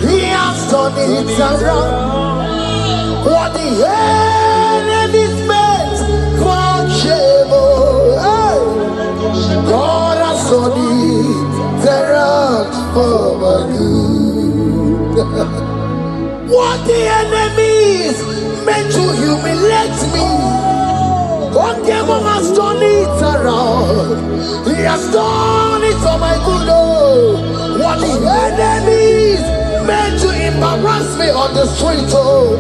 He has done it around. What the enemy's meant for shame, God has done it around for my good. What the enemy's meant to humiliate me, what devil has done it around. He has done it for my good. What the enemies meant to embarrass me on the street,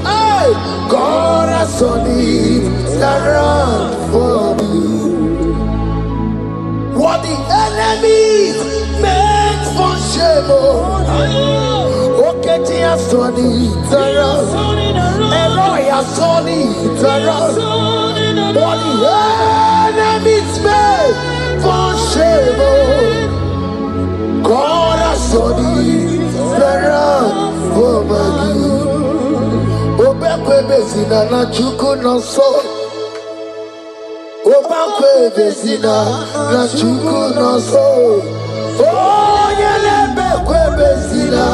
hey, God has done it around for me. What the enemies meant for shame, okay, He has done it around. Elroy has done it around. What the enemies meant for shame, God has done it around for my good. Obekwe bezina na chuku no so. Obekwe bezina na chuku no so. Oh, yelebekwe bezina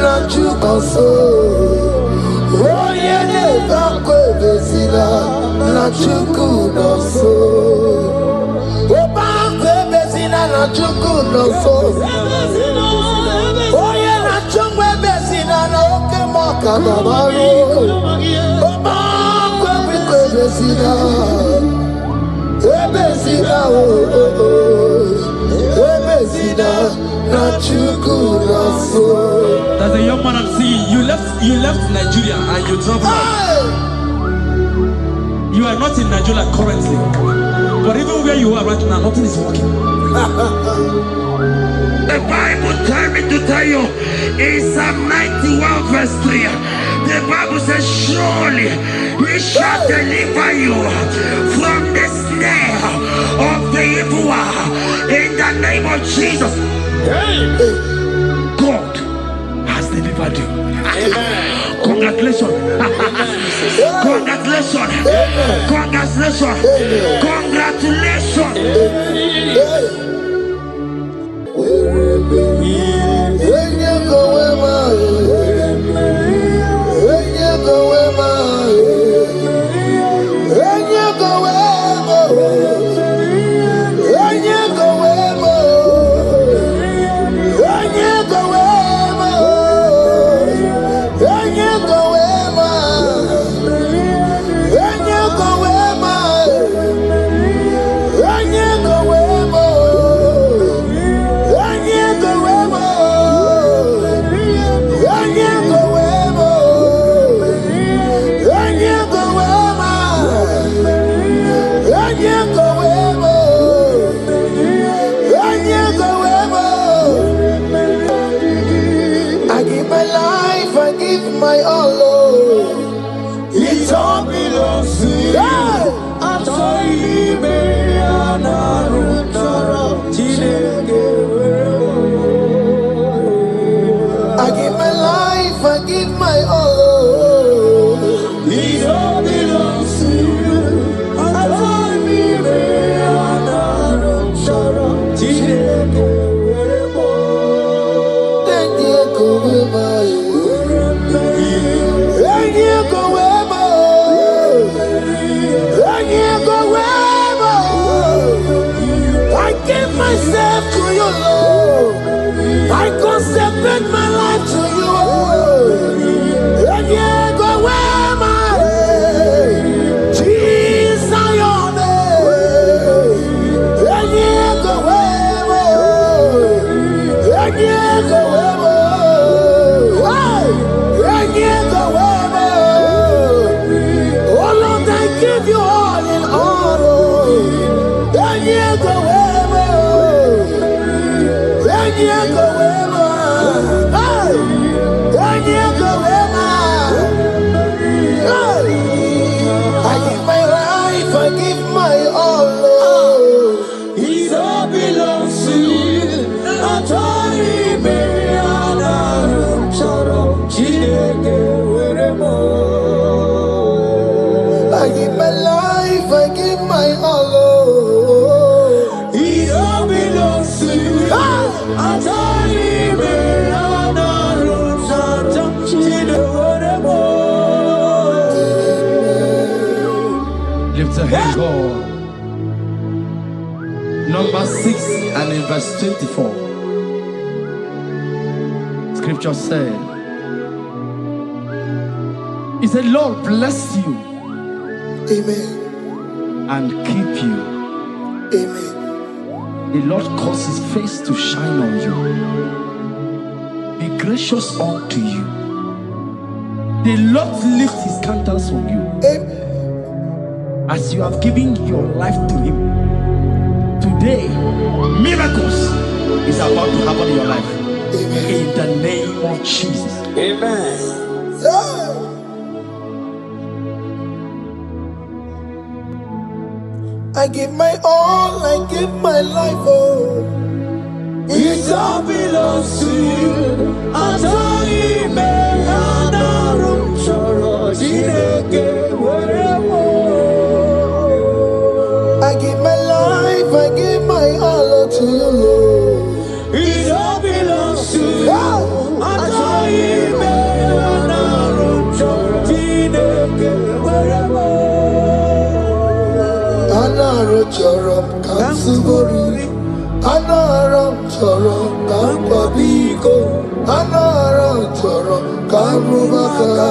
na chuku no so. Oh, yelebekwe bezina na chuku no so. Obekwe bezina na chuku no so. Oh, yeah, na chungwe bezina na oke moka na baro. Obekwe bezina. Ebezina ebezina na chuku na so. There's a young man I'm seeing. You left Nigeria and you traveled out. You are not in Nigeria currently, but even where you are right now, nothing is working. The Bible tells me to tell you in Psalm 91 verse 3, the Bible says, surely He shall deliver you from the snare of the evil one. In the name of Jesus, God has delivered you. Congratulations. Congratulations. Congratulations. Congratulations. My all, it all belongs to you. I give my life, I give my all. It all belongs to you. Go away. Lift a hand, God. Number 6 and in verse 24. Scripture said, He said, Lord bless you. Amen. And keep you. Amen. The Lord cause His face to shine on you. Be gracious unto you. The Lord lift His countenance on you. Amen. As you have given your life to Him. Today, miracles is about to happen in your life. Amen. In the name of Jesus. Amen. Yeah. I give my all, I give my life, oh. It all belongs to you. I give my life, I give my all to you, Lord. It all belongs to you. Anaram choram kansubori, anaram choram kampabiko, anaram choram kampubaka,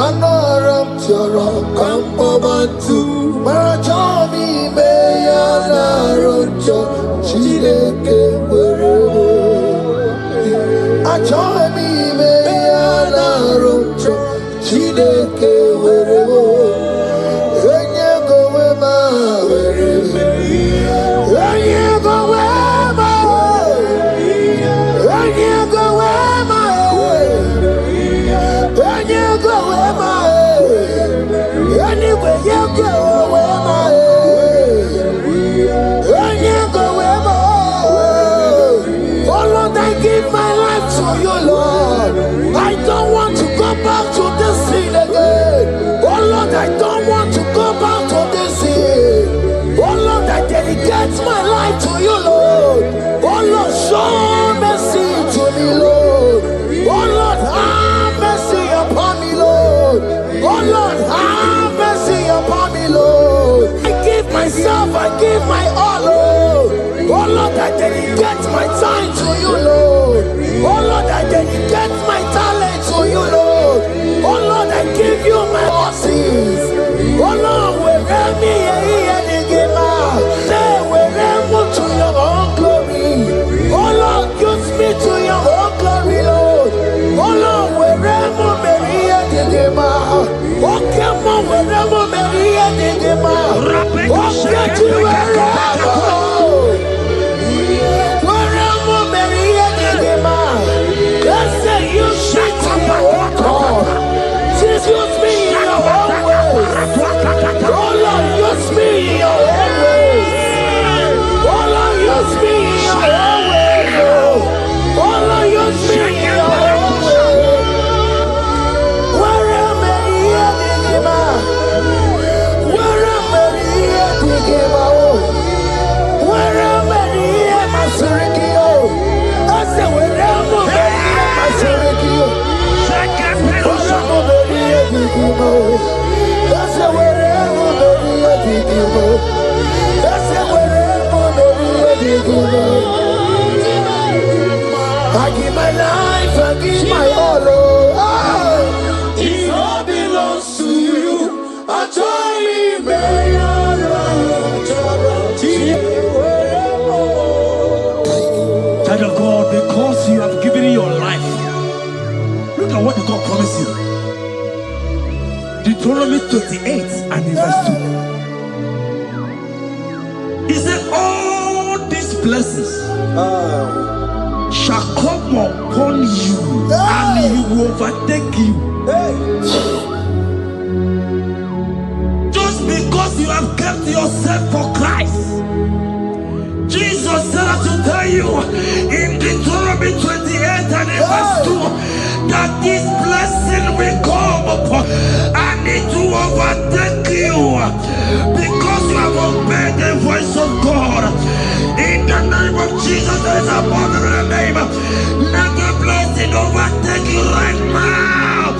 anaram choram kampabantu. Marachami me anaram choram chideke werebo. Achami me anaram choram chideke werebo. Back to this sin again. Oh Lord, I don't want to go back to this sin. Oh Lord, I dedicate my life to you, Lord. Oh Lord, show mercy to me, Lord. Oh Lord, have mercy upon me, Lord. Oh Lord, have mercy upon me, Lord. I give myself, I give my all, Lord. Oh Lord, I dedicate my time to you, Lord. Oh Lord, I dedicate my talent to you, Lord. Oh Lord, I give you my horses. Oh Lord, wherever me and give out, say wherever to your own glory. Oh Lord, use me to your own glory, Lord. Oh Lord, wherever me and give out. Oh come on, wherever me and give out. Oh get you wherever. Wherever me and give out. Let's say you shut up and walk. Use me in your own ways. Oh Lord, use me in your own ways. Oh Lord, use me in your own ways. Oh Lord, use me in your own ways. Where am I here, Digima? Where am I here, Digima? Where am I here, Masurikio? I said, where am I here, Masurikio? That's the way I give my life, I give my all. It all belongs to you. I try me, Child of God, because you have given your life, look at what God promised you. Deuteronomy 28 and in verse 2. He said, all these blessings shall come upon you and he will overtake you. Just because you have kept yourself for Christ. Jesus said to tell you in Deuteronomy 28 and in verse 2 that this blessing will come upon and it will overtake you because you have obeyed the voice of God. In the name of Jesus, there is a above every name. Let the blessing overtake you right now.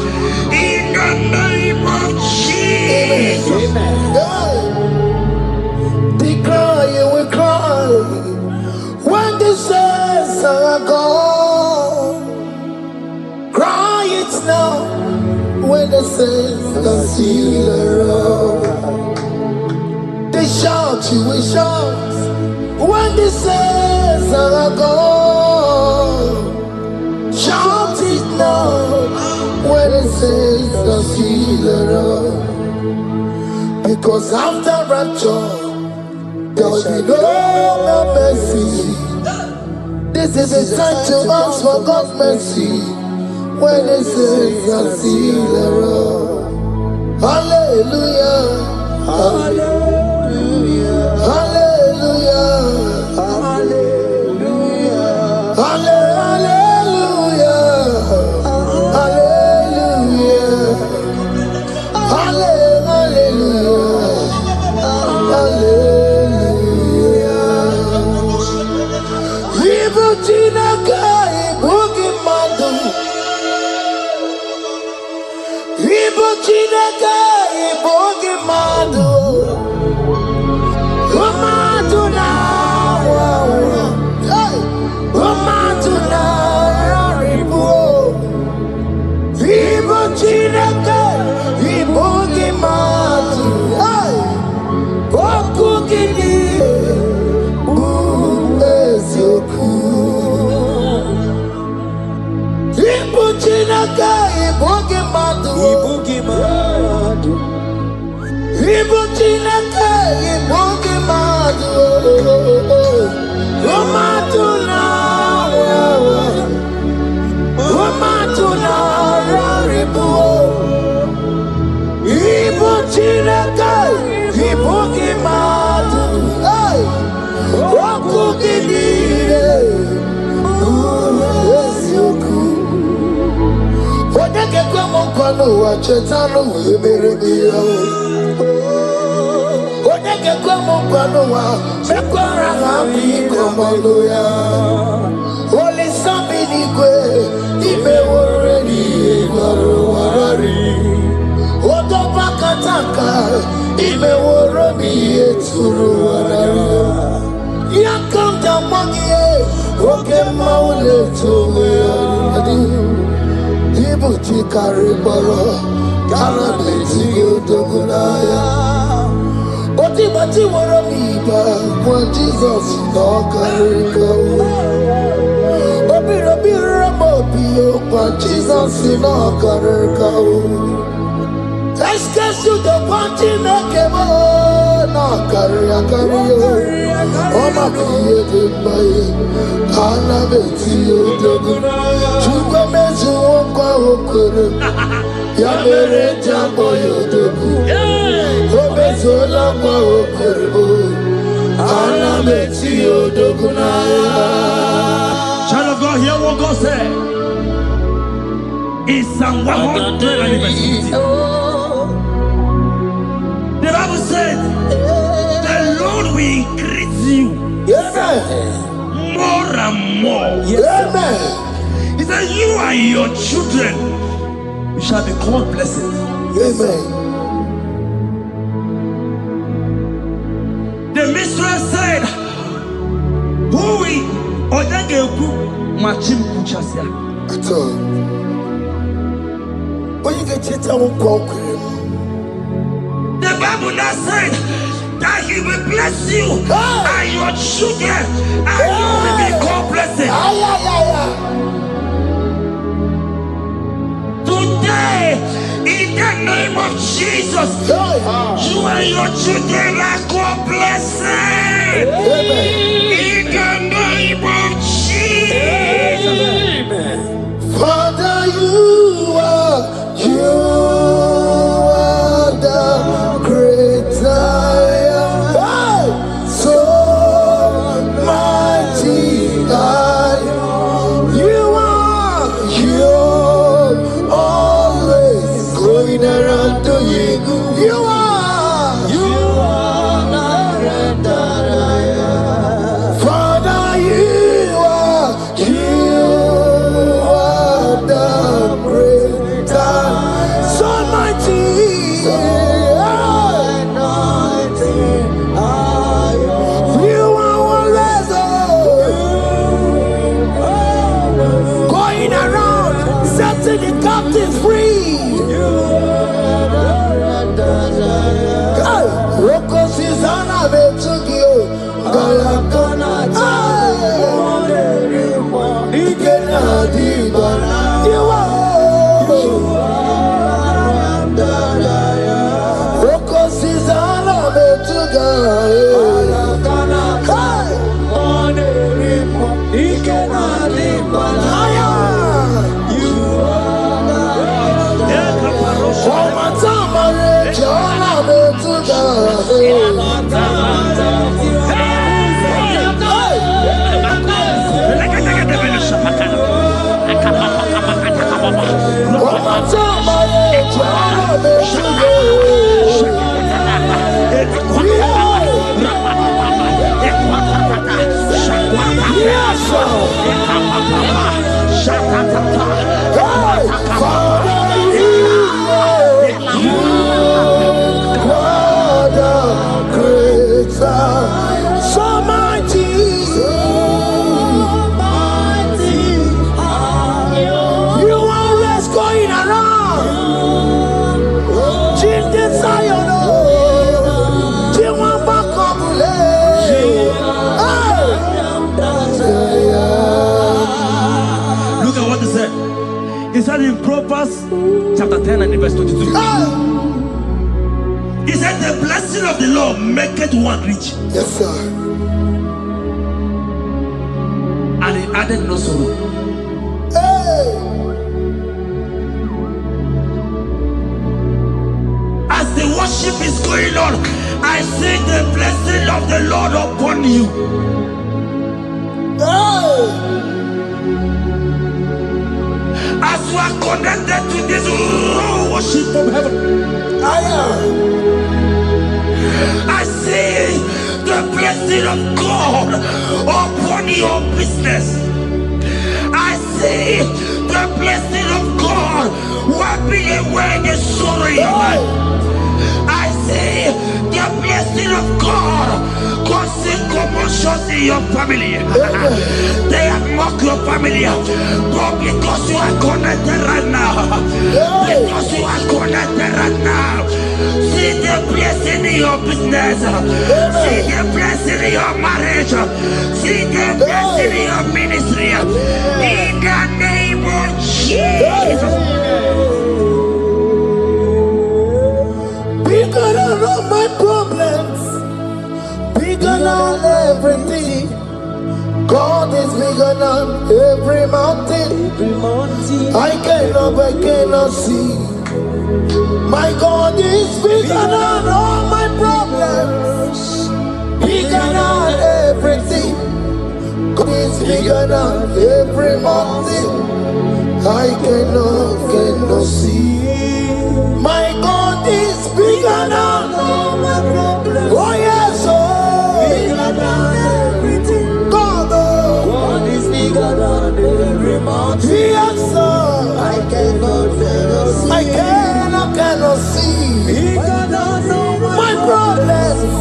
In the name of Jesus. Amen. are gone. Cry it now when the saints are still around. They shout, you will shout when the saints are gone. Shout it now when the saints are still around. Because after rapture, there will be no more mercy. This is the time to ask for God's mercy when the saints are still around. Hallelujah, hallelujah, hallelujah, hallelujah, hallelujah, hallelujah, hallelujah, hallelujah. Ibu Chinaka, Ibu Gimadu. Ibu Chinaka, Ibu Gimadu. Umatu na, Umatu na, Raribu. Ibu Chinaka, Ibu Gimadu. Oku Gini, Ezoku. Ibu Chinaka, Ibu Gimadu. Ibu Gimadu. Ibu Chinaka, Ibu Gimadu. Umatuna, Umatuna, Raribu. Ibu Chinaka, Ibu Gimadu. Oku Gidire, Ezoku. Odeke kwa mkono wa chetano wemerebia. Odeke kwa mkono wa mekwara hapi komoloya. Oli sabi nikwe ibe woreni egwaro warari. Odo pakataka ibe woromi eturu warari. Yakamta mwangie oke maule towe adi. Ibu chikari baro kana beti odogunaya. Oti bati woro miba when Jesus no carry go. Obiro biro mobio when Jesus no carry go. Eskesu do panti mekemo no carry yo. Oma kiye de baye kana beti odogunaya. Chuko mezu okwa okere. Ya mere jambo yodogu. Obezola kwa okoro. Anameti odogunaya. Child of God, hear what God said. In Psalm 100. The Bible said, the Lord will increase you. Amen. More and more. Amen. He said, you and your children, you shall be called blessed. Amen. The mistress said, who will Odageku Machim Kuchasia? At all. When you get it, I won't walk with him. The Bible now said that he will bless you and your children, and you will be called blessed. Today, in the name of Jesus, you and your children are called blessed. In the name of Jesus. Father, you are the great I am. So mighty I am. You are always going around to you. You are the great I am. Susanna Betuki, Galakana, you are Roko Susanna Betuki, He said in Proverbs chapter 10 and verse 22. He said the blessing of the Lord maketh one rich. Yes, sir. And he added no sorrow. Hey. As the worship is going on, I see the blessing of the Lord upon you. Hey. As you are connected to this raw worship from heaven, I see the blessing of God upon your business. I see the blessing of God wiping away the sorrow in your life. I see the blessing of God causing commotions in your family. They have mocked your family, but because you are connected right now, because you are connected right now, see the blessing in your business, see the blessing in your marriage, see the blessing in your ministry. In the name of Jesus. Bigger than all my problems, bigger than everything. God is bigger than every mountain. I cannot see. My God is bigger than all my problems, bigger than everything. God is bigger than every mountain. I cannot see. My God is bigger than all my problems. Oh yes, oh, bigger than everything. God is bigger than every mountain. Yes, sir. I cannot see. Bigger than all my problems.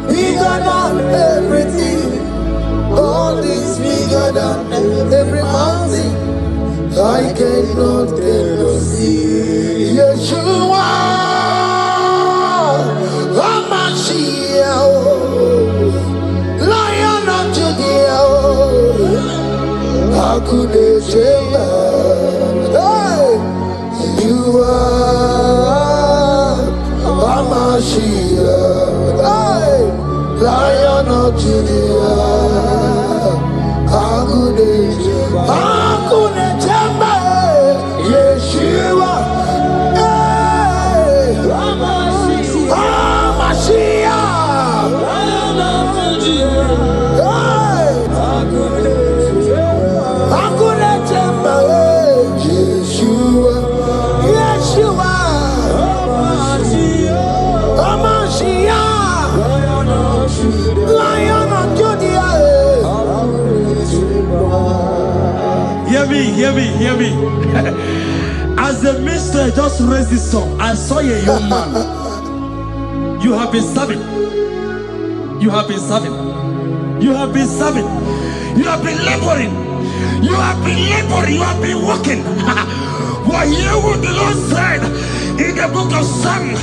Bigger than everything. God is bigger than every mountain. I cannot see. Yeshua, Hamashiach, Lion of Judah, Hakudesheba. Hey, you are Hamashiach, hey, Lion of Judah, Hakudesheba. Yeshua, hey, Hamashiach, Yeshua, Yeshua, Hamashiach, Lion of Judah. Hear me. As the minister just raised this song, I saw a young man. You have been serving. You have been laboring. You have been working. You have been working. But here what the Lord said, In the book of Psalm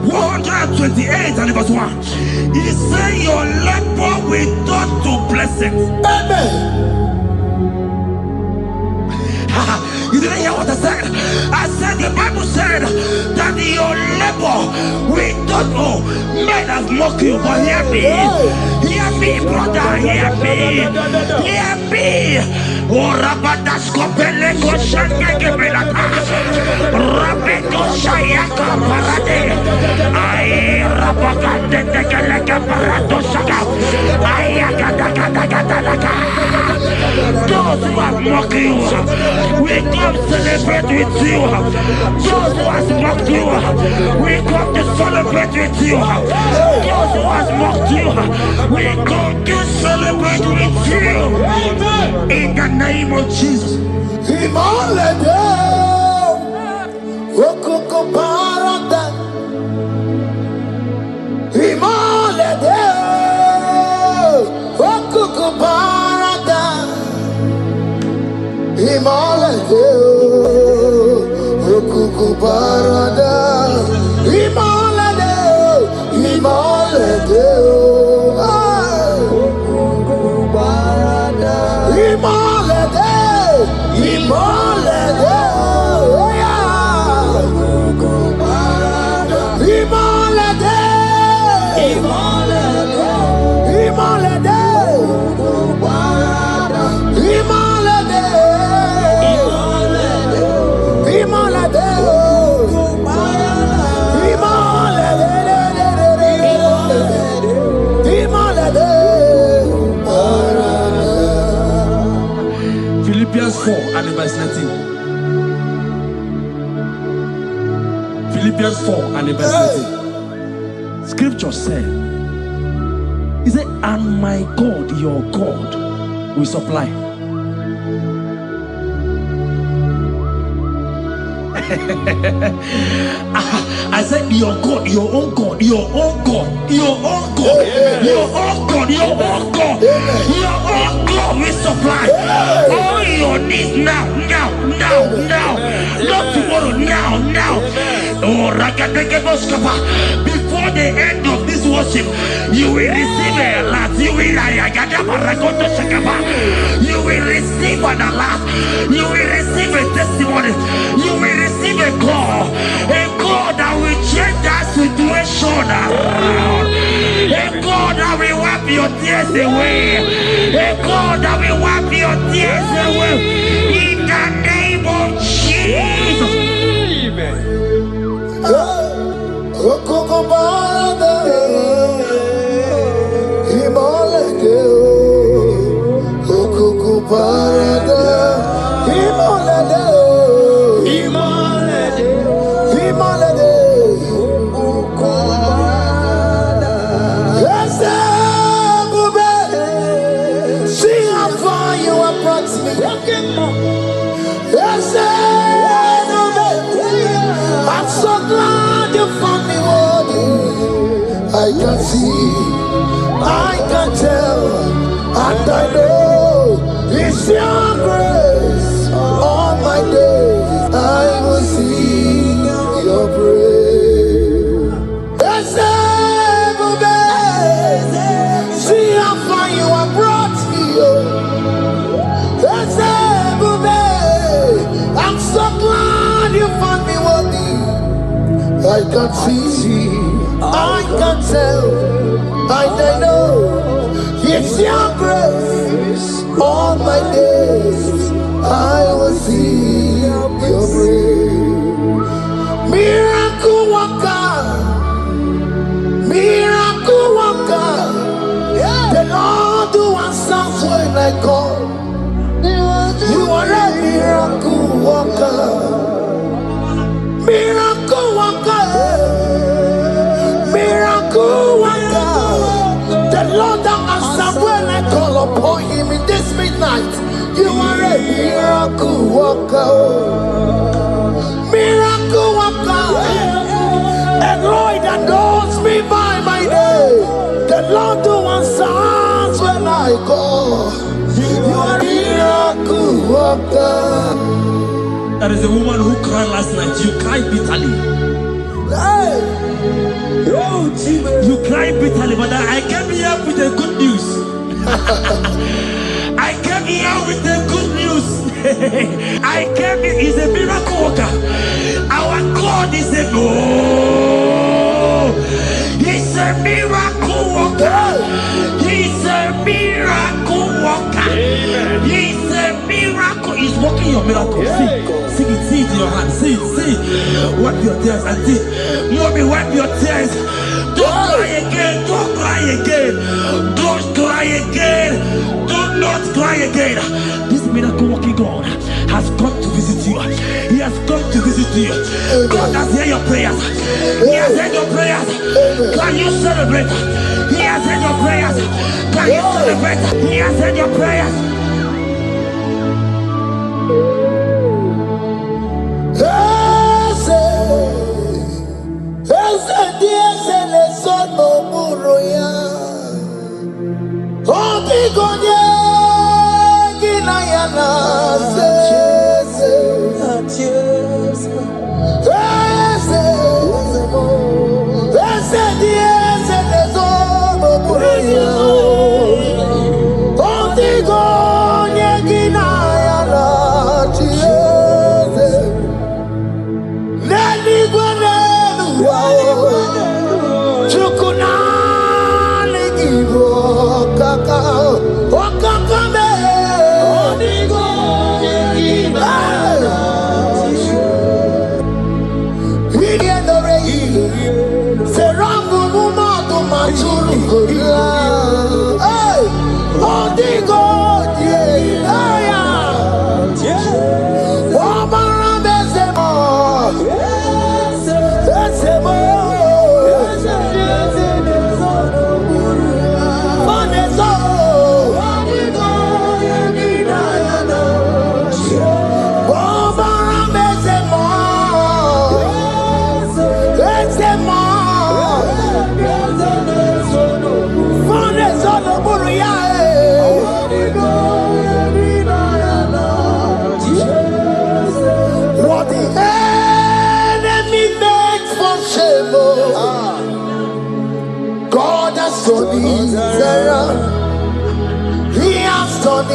128 and verse 1, he said, your labor will turn to blessings. Amen. You didn't hear what I said? I said the Bible said that your labor will turn. Oh, men have mocked you, but hear me. Hear me, brother. Hear me. Hear me. Oh, Rabadaskopele Koshangeke Belata. Rabeko Shayaka Parade. I Rabagande Tekeleka Paratosaka. Ayakadakadakadaka. Those who have mocked you, we come celebrate with you. Those who has mocked you, we come to celebrate with you. Those who has mocked you, we come to celebrate with you. In the name of Jesus. Imalede, okoko parada. Imalede, okoko parada. Imalede, okoko parada. Imalede, imalede, okoko parada. Imalede, imalede, okoko parada. Imalede, imalede, imalede, okoko parada. Imalede, imalede, imalede, okoko parada. Imalede, Philippians 4 and verse 19. Philippians 4 and verse 19. Scripture said, he said, and my God, your God, will supply. I said, your God, your own God, your own God, your own God, your own God, your own God, your own God will supply all your needs now, now, now, now, not tomorrow, now, now. Oh, before the end of this worship, you will receive a lot. You will receive an alert. You will receive a testimony. You will receive a call that will change that situation around. A God that will wipe your tears away. A God that will wipe your tears away. In the name of Jesus. okoko parada. Imalede, okoko parada. Imalede, imalede, imalede, okoko parada. Ese bube, see how far you have brought me. Ese bube, I'm so glad you found me worthy. I can see, I can tell, and I know it's your grace. All my days I will sing your praise. See how far you have brought me. I'm so glad you found me worthy. I can see, I can tell, and I know it's your grace. All my days I will see your praise. Miracle worker, miracle worker. The Lord who answers when I call. You are a miracle worker. Miracle worker, miracle worker. The Lord that answers when I call upon him in this midnight. You are a miracle worker. Miracle worker. And Lord that knows me by my name. The Lord who answers when I call. You are a miracle worker. There is a woman who cried last night. You cried bitterly. You cry bitterly, but I came here with the good news. I came here with the good news. I came here, he's a miracle worker. Our God is a he's a miracle worker. He's a miracle worker. He's a miracle. He's working your miracle. See it in your hand. See. Wipe your tears and see. Mommy, wipe your tears. Don't cry again. Don't cry again. Don't cry again. Do not cry again. This miracle working God has come to visit you. He has come to visit you. God has heard your prayers. He has heard your prayers. Can you celebrate? He has heard your prayers. Can you celebrate? He has heard your prayers.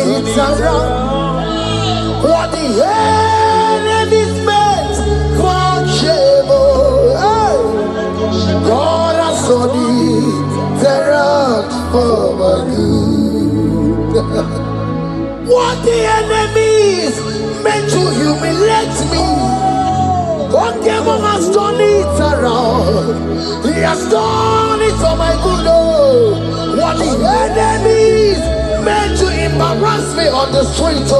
It's around what the enemy's meant for shame. God has done it around for my good. What the enemy's meant to humiliate me, God has done it around. He has done it for my good. What the enemy's meant to embarrass me on the street,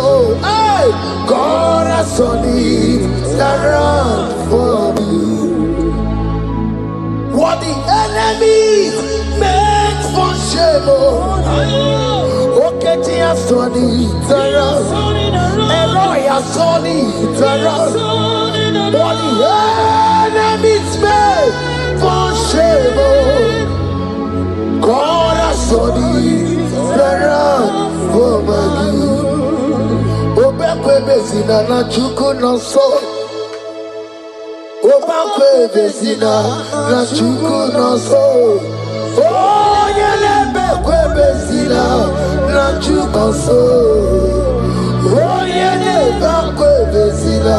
hey, God has done it around for me. What the enemy meant for shame, okay, he has done it around. Eloi has done it around. What the enemy meant for shame, God has done it around for my good. Obekwe bezina na chuku no so. Obekwe bezina na chuku no so. Oh, yelebekwe bezina na chuku no so. Oh, yelebekwe bezina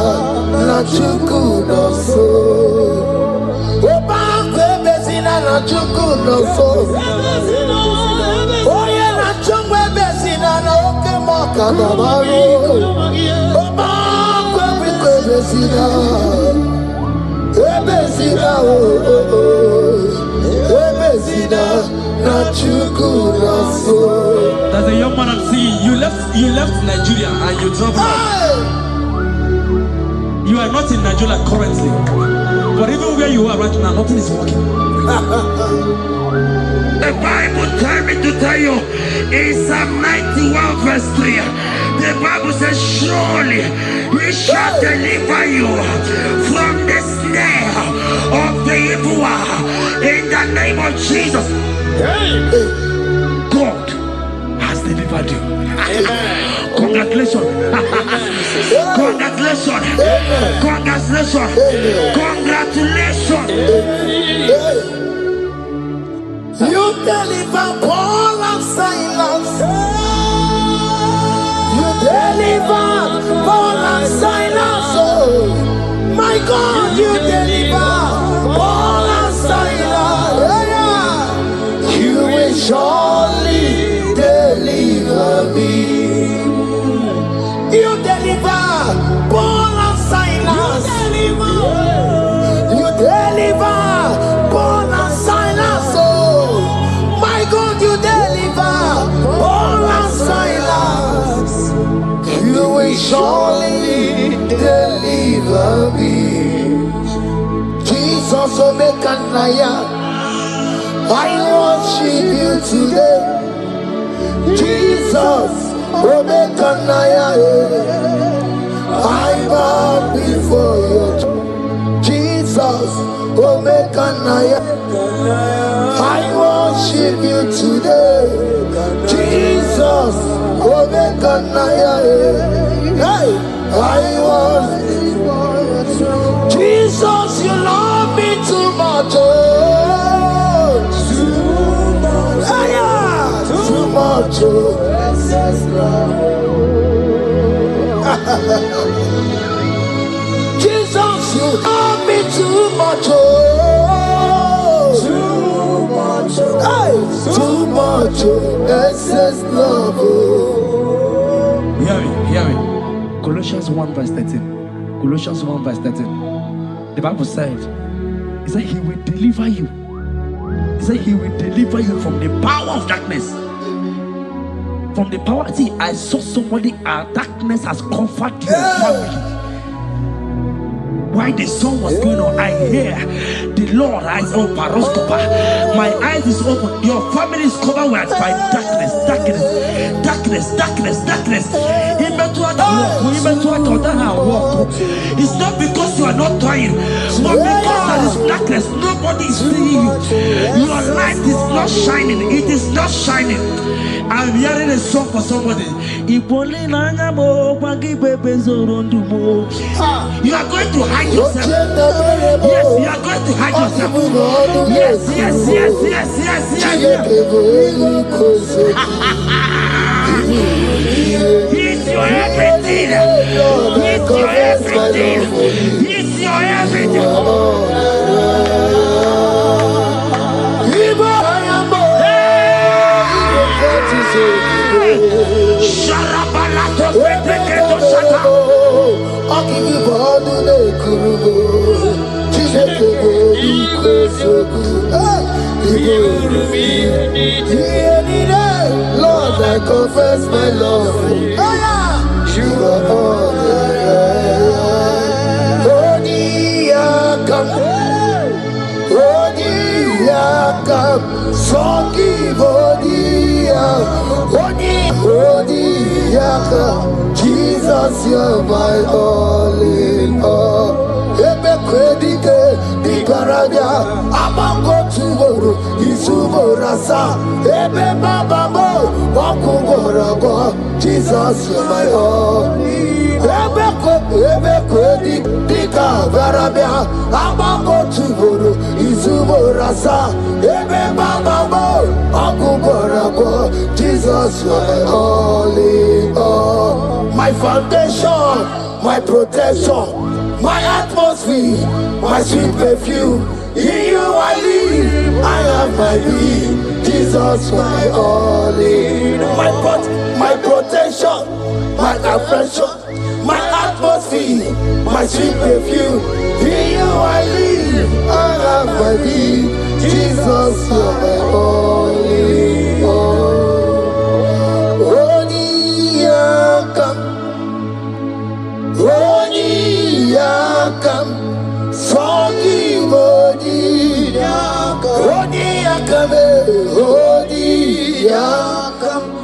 na chuku no so. Obekwe bezina na chuku no so. Oh, yeah, na chungwe bezina na oke moka na maru. Oba kwe bezina, bezina bezina na chuku na so. There's a young man I'm seeing. You left Nigeria and you traveled out. You are not in Nigeria currently, but even where you are right now, nothing is working. The Bible tells me to tell you in Psalm 91 verse 3, the Bible says, surely he shall deliver you from the snare of the evil one in the name of Jesus. God has delivered you. Congratulations. Congratulations. Congratulations. Congratulations. You deliver Paul and Silas. You deliver Paul and Silas. Oh, my God, you deliver Paul and Silas. You will surely deliver me. You deliver Paul and Silas. You deliver Paul and Silas. Oh, my God, you deliver Paul and Silas. You will surely deliver me. Jesus, Naija, I worship you today. Jesus, Naija, I bow before you. Jesus, Naija, I worship you today. Jesus, Naija, hey, I worship you. Jesus, you love me too much. Oh, too much. Oh, Jesus, you love me too much. Oh, too much. Hey, too much. Excess love. Oh. Hear me. Colossians 1 verse 13. Colossians 1 verse 13. The Bible said, he said he will deliver you. He said he will deliver you from the power of darkness. From the power. See, I saw somebody, darkness has covered your family. While the song was going on, I hear the Lord eyes open. My eyes is open. Your family is covered by darkness. It's not because you are not trying, but because there is darkness. Nobody is seeing you. Your light is not shining. It is not shining. I'm hearing a song for somebody. You are going to hide yourself. Yes, you are going to hide yourself. Yes. He's your everything. He's your everything. He's your everything. Lord, I confess my love. You are all Jesus, you're my all in all. Jesus, you're my all. Jesus, you're my all in all. My foundation, my protection, my atmosphere, my sweet perfume. In you I live, I have my being. Jesus, my all in all. My protection, my affection, my atmosphere, my sweet perfume. In you I live, I have my being. Jesus, you're my all in all.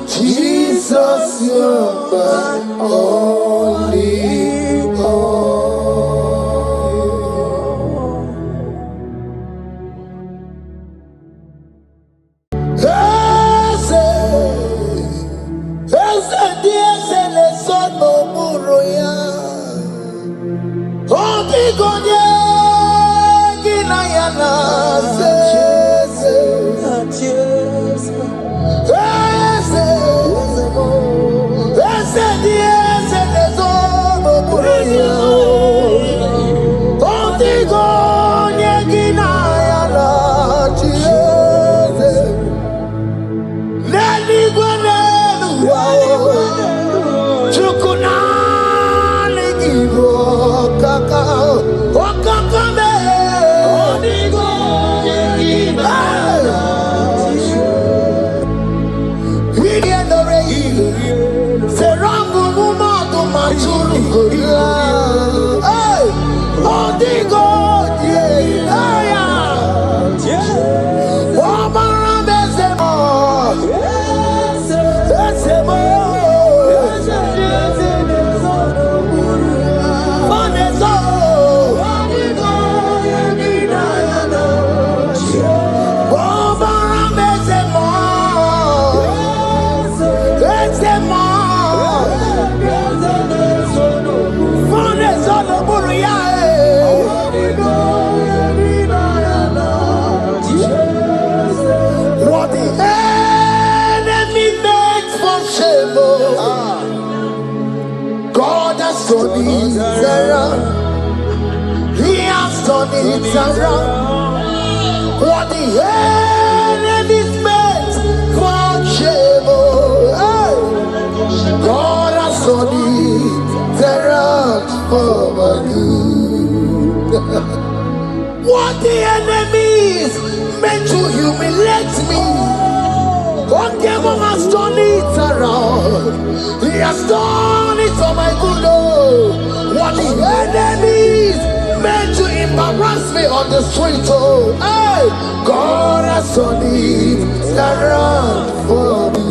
Jesus, you're my only all. It's around what the enemy's meant for shame. God has done it around for my good. What the enemy's meant to humiliate me, God has done it around. He has done it for my good. What the enemy's meant to embarrass me on the street, hey, God has done it around for me.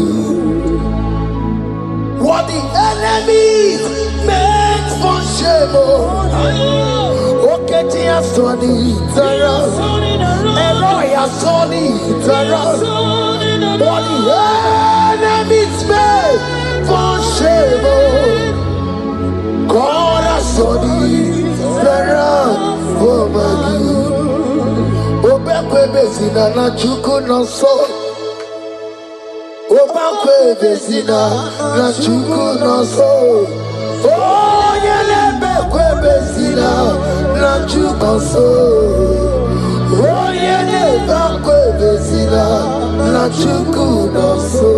What the enemy meant for shame, okay, he has done it around. Elroy has done it around. What the enemy meant for shame, God has done it around for my good. Obekwe bezina na chuku no so. Obekwe bezina na chuku no so. Oh, yelebekwe bezina na chuku no so. Oh, yelebekwe bezina na chuku no so.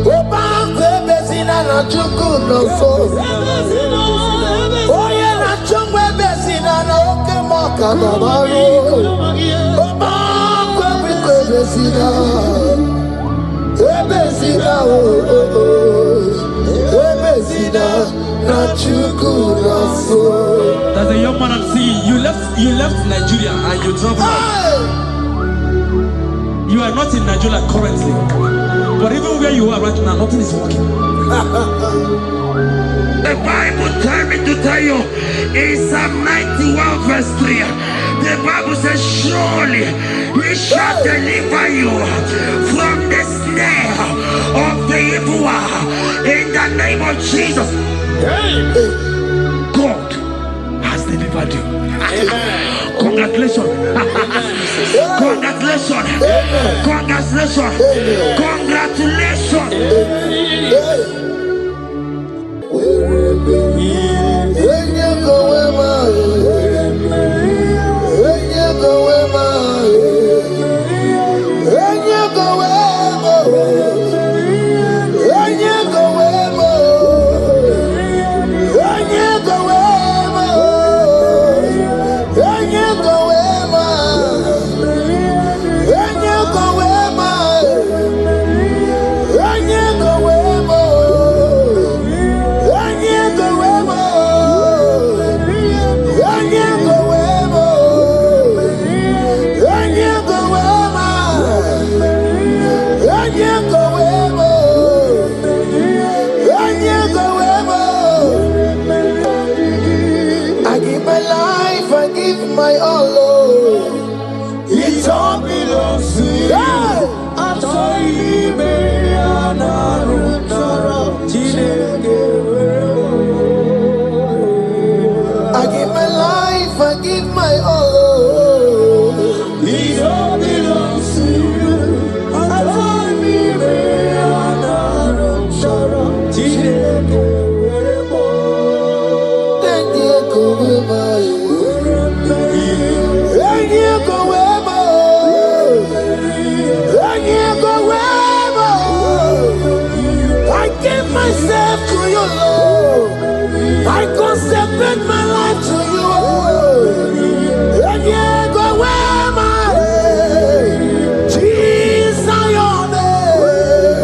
Obekwe bezina na chuku no so. Oh, yeah, na chungwe bezina na oke moka na maru. Obekwe bezina, bezina bezina na chuku na so. There's a young man I'm seeing. You left Nigeria and you traveled out. You are not in Nigeria currently, but even where you are right now, nothing is working. The Bible tells me to tell you in Psalm 91 verse 3, the Bible says, surely he shall deliver you from the snare of the evil one in the name of Jesus. God has delivered you. Congratulations. Congratulations. Congratulations. Congratulations. My all, it all belongs to you. I give my life, I give my all. It all belongs to you. Myself to you, Lord. I consecrate my life to you. And you go where my Jesus, your name.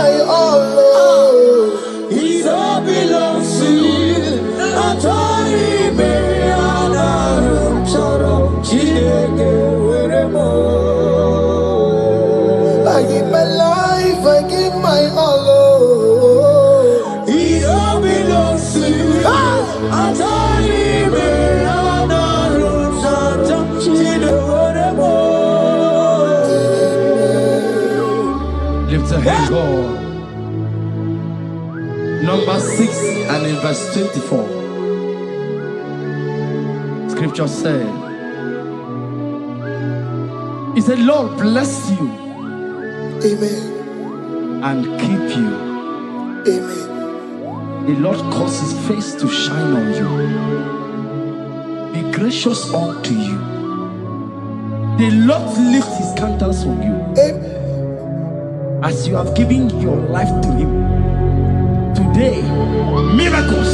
my all. It all belongs to you. I told him, I give my life, I give my all. it all belongs to you. I told him, lift a hand, God. Number 6 and in verse 24. Scripture said, he said, Lord bless you. Amen. And keep you. Amen. The Lord cause his face to shine on you. Be gracious unto you. The Lord lift his countenance on you. Amen. As you have given your life to him. Today, miracles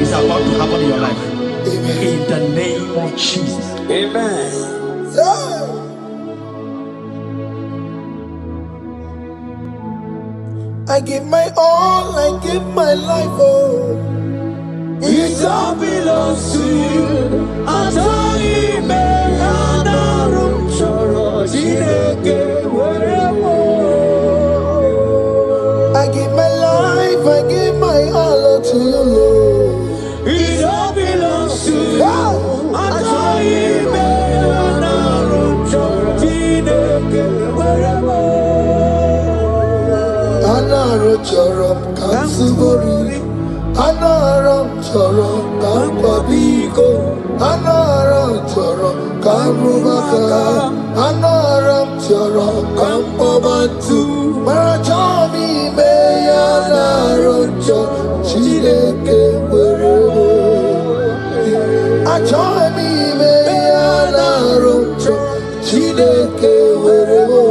is about to happen in your life. Amen. In the name of Jesus. Amen. Yeah. I give my all, I give my life, oh. It all belongs to you. I told him, I give my life, I give my all to you, Lord. it all belongs to you. Yeah. I told him, Anaro chorom kansubori, Anaram chorom kampabiko, Anaram chorom kamrubaka, Anaram chorom kampabantu, Marachomi me Anaram chorom chideke werebo, Achomi me Anaram chorom chideke werebo.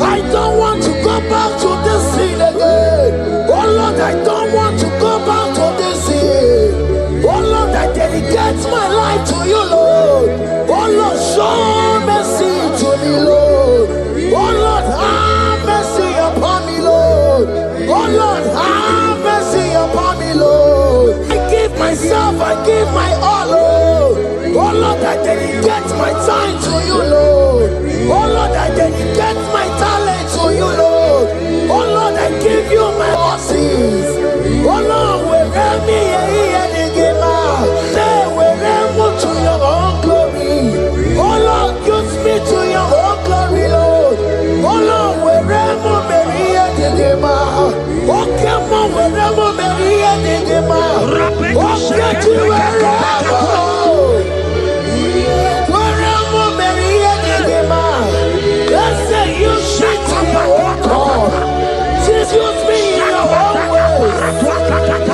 I don't want to go back to this sin again. Oh Lord, I don't want to go back to this sin. Oh Lord, I dedicate my life to you, Lord. Oh Lord, show mercy to me, Lord. Oh Lord, have mercy upon me, Lord. Oh Lord, have mercy upon me, Lord. I give myself, I give my all, Lord. Oh Lord, I dedicate my time to you, Lord. Oh Lord, I dedicate my talent to you, Lord. Oh Lord, I give you my horses. Oh Lord, wherever me and give out, say wherever to your own glory. Oh Lord, use me to your own glory, Lord. Oh Lord, wherever me and give out. Oh come on, wherever me and give out. Oh get to wherever. Just use me in your own ways.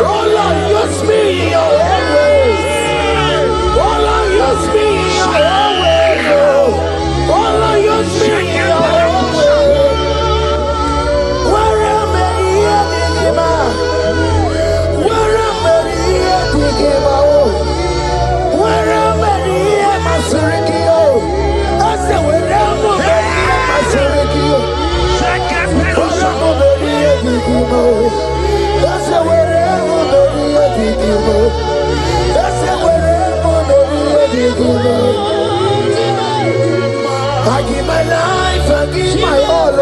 Oh Lord, use me in your own ways. Oh Lord, use me in your own ways. Oh Lord, use me in your own ways. Where am I here to give out? Where am I here to give out? Where am I here, my Surikio? I said, where am I here, my Surikio? I give my life, I give my all.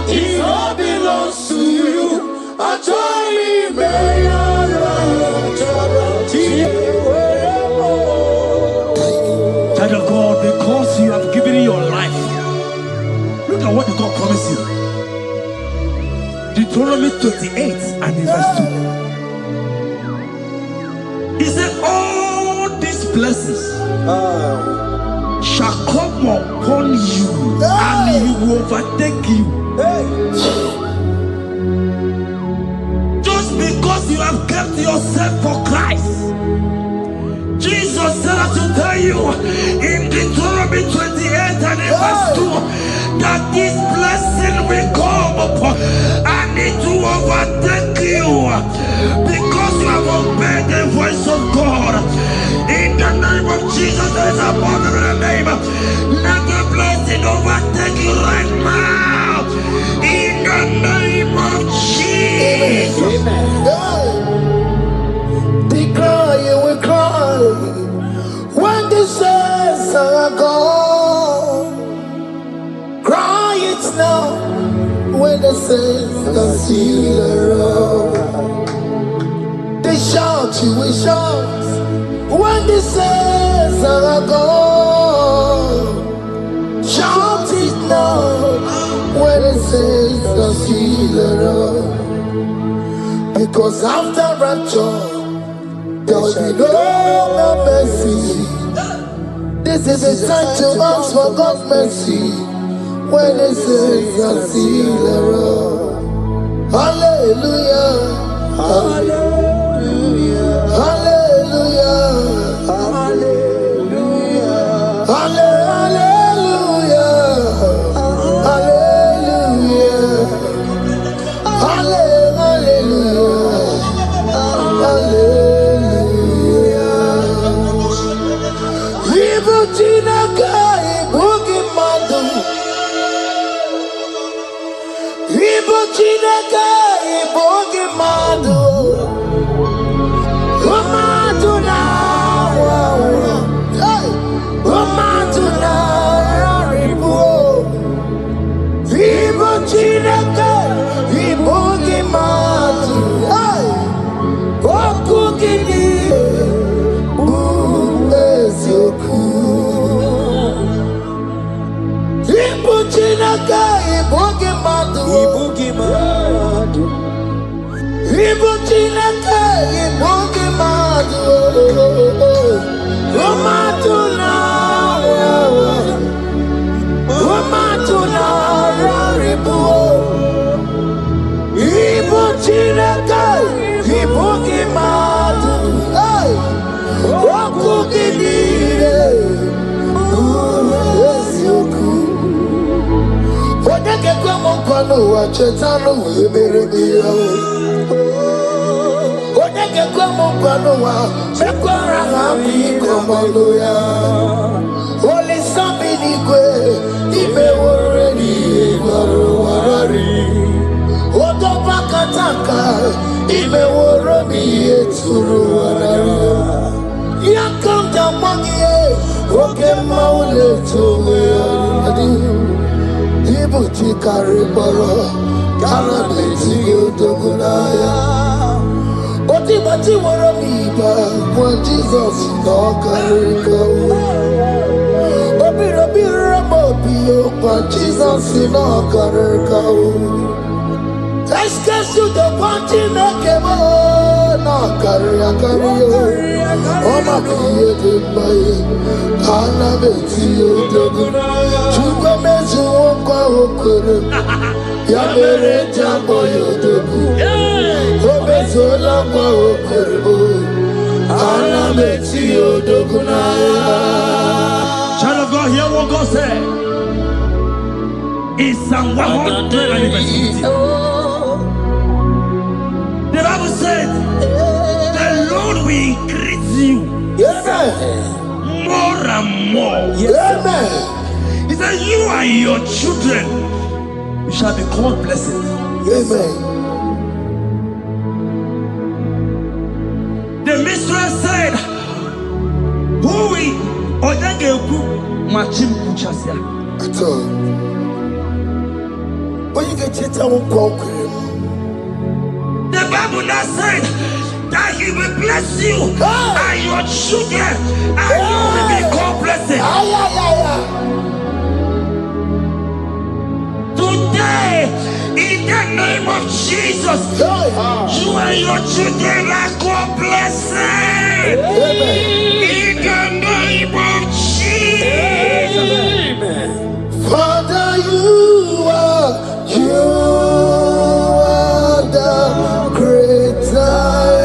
It all belongs to you. I told you, child of God, because you have given your life. Look at what the God promised you. Deuteronomy 28 and in verse 2. He said, all these blessings shall come upon you and he will overtake you. Just because you you have kept yourself for Christ. Jesus said to tell you in Deuteronomy 28 and in verse 2 that this blessing will come upon and it will overtake you because you have obeyed the voice of God. In the name of Jesus, there is a mother in the name. Let the blessing overtake you right now. In the name of Jesus. Declare you will cry when the saints are gone. Cry it now when the saints are still around. They shout, you will shout when the saints are gone. Shout it now when the saints are still around. Because after rapture there will be no mercy. This is a time to ask for God's mercy when the saints are still around. Hallelujah, hallelujah, hallelujah, hallelujah, hallelujah, hallelujah, hallelujah, hallelujah. Ibu Chineke, Ibu Gimadu. Ibu Chineke, Ibu Gimadu. Umadu na wawa. Umadu na raribu. Ibu Chineke, Ibu Gimadu. Oku gini. Ibu Chineke, Ibu Gimadu. Ibu Gimadu. Ibu Chineke, Ibu Gimadu. Umadu na wawa. Umadu na raribu. Ibu Chineke, Ibu Gimadu. Oku gini. Odeke kwa mkono wa chetano weberedia. Odeke kwa mkono wa mekwara hapi komodo ya. Oli sabi ni kwe ibe woredi ibaro warari. Odo bakataka ibe woromi eturu warari. Yakamda mangie oke maule tuwe adi. Ibu chikari boro kana beti yodogunaya. Oti bati woro miba when Jesus no kariko. Obi ramo biyo when Jesus no kariko. Excuse you the party nakemo no kariyo. Oma kiye de baye kana beti yodogunaya. Chuko mezu okwa okoro ya mere jambo yodogu. Obezola kwa okoro kana beti yodogunaya. Child of God, hear what God said in Psalm 100 and verse 50. The Bible said, the Lord will increase you more and more. Amen. He said, you and your children, you shall be called blessed. Amen. The mistress said, who will Odegeku Machim Kuchasia? At all. When you get it, I won't conquer. The Bible now said that he will bless you and your children and you will be called blessed. Today, in the name of Jesus, you and your children are called blessed. In the name of Jesus. Father, you are the great I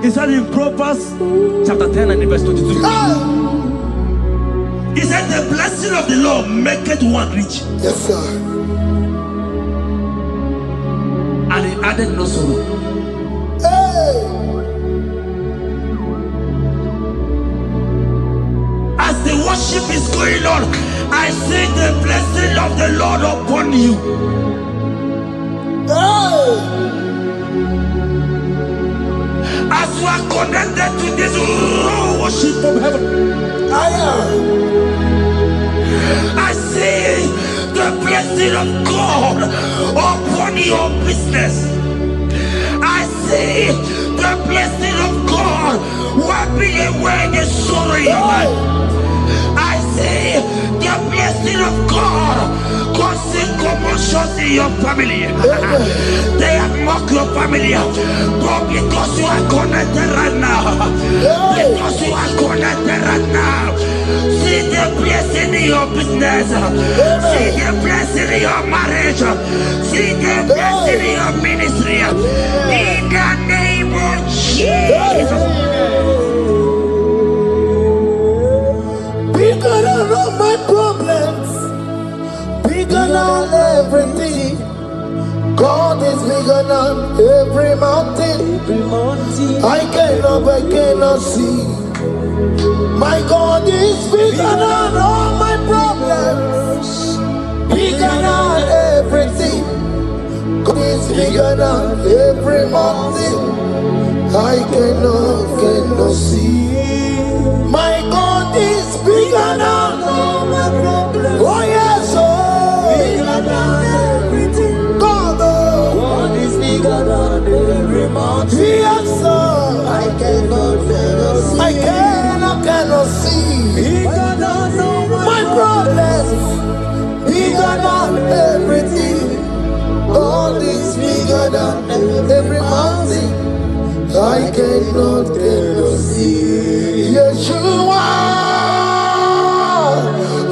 He said in Proverbs chapter 10 and verse 22. He said the blessing of the Lord maketh one rich. Yes, sir. And he added no sorrow. Hey. As the worship is going on, I see the blessing of the Lord upon you. Hey. As you are connected to this worship from heaven, I see the blessing of God upon your business. I see the blessing of God wiping away the sorrow in your life. I see the blessing of God causing commotions in your family. They have mocked your family, but because you are connected right now, because you are connected right now, see the blessing in your business, see the blessing in your marriage, see the blessing in your ministry. In the name of Jesus. Bigger than all my problems, bigger than everything. God is bigger than every mountain. I cannot see. My God is bigger than all my problems, bigger than everything. God is bigger than every mountain. I cannot see. My God is bigger than all my problems. Oh yes, oh, bigger than everything. God is bigger than every mountain. Yes, sir. I cannot see. Bigger than all my problems. Bigger than everything. God is bigger than every mountain. I cannot see. Yeshua,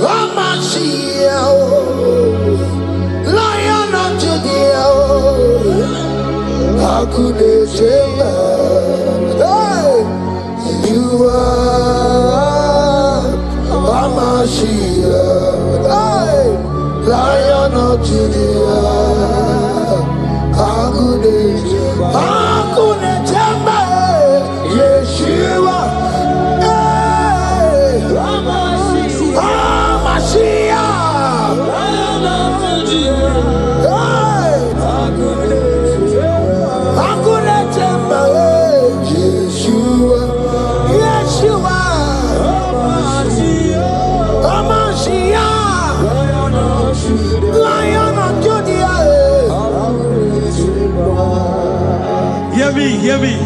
Hamashiach, Lion of Judea, Hakudesheba. Hey, you are Hamashiach, hey, Lion of Judea, Hakudesheba, Hakudesheba. Yeshua, hey, Hamashiach, hey, Hakunechemba, Yeshua, Yeshua, Hamashiach, Lion of Judea.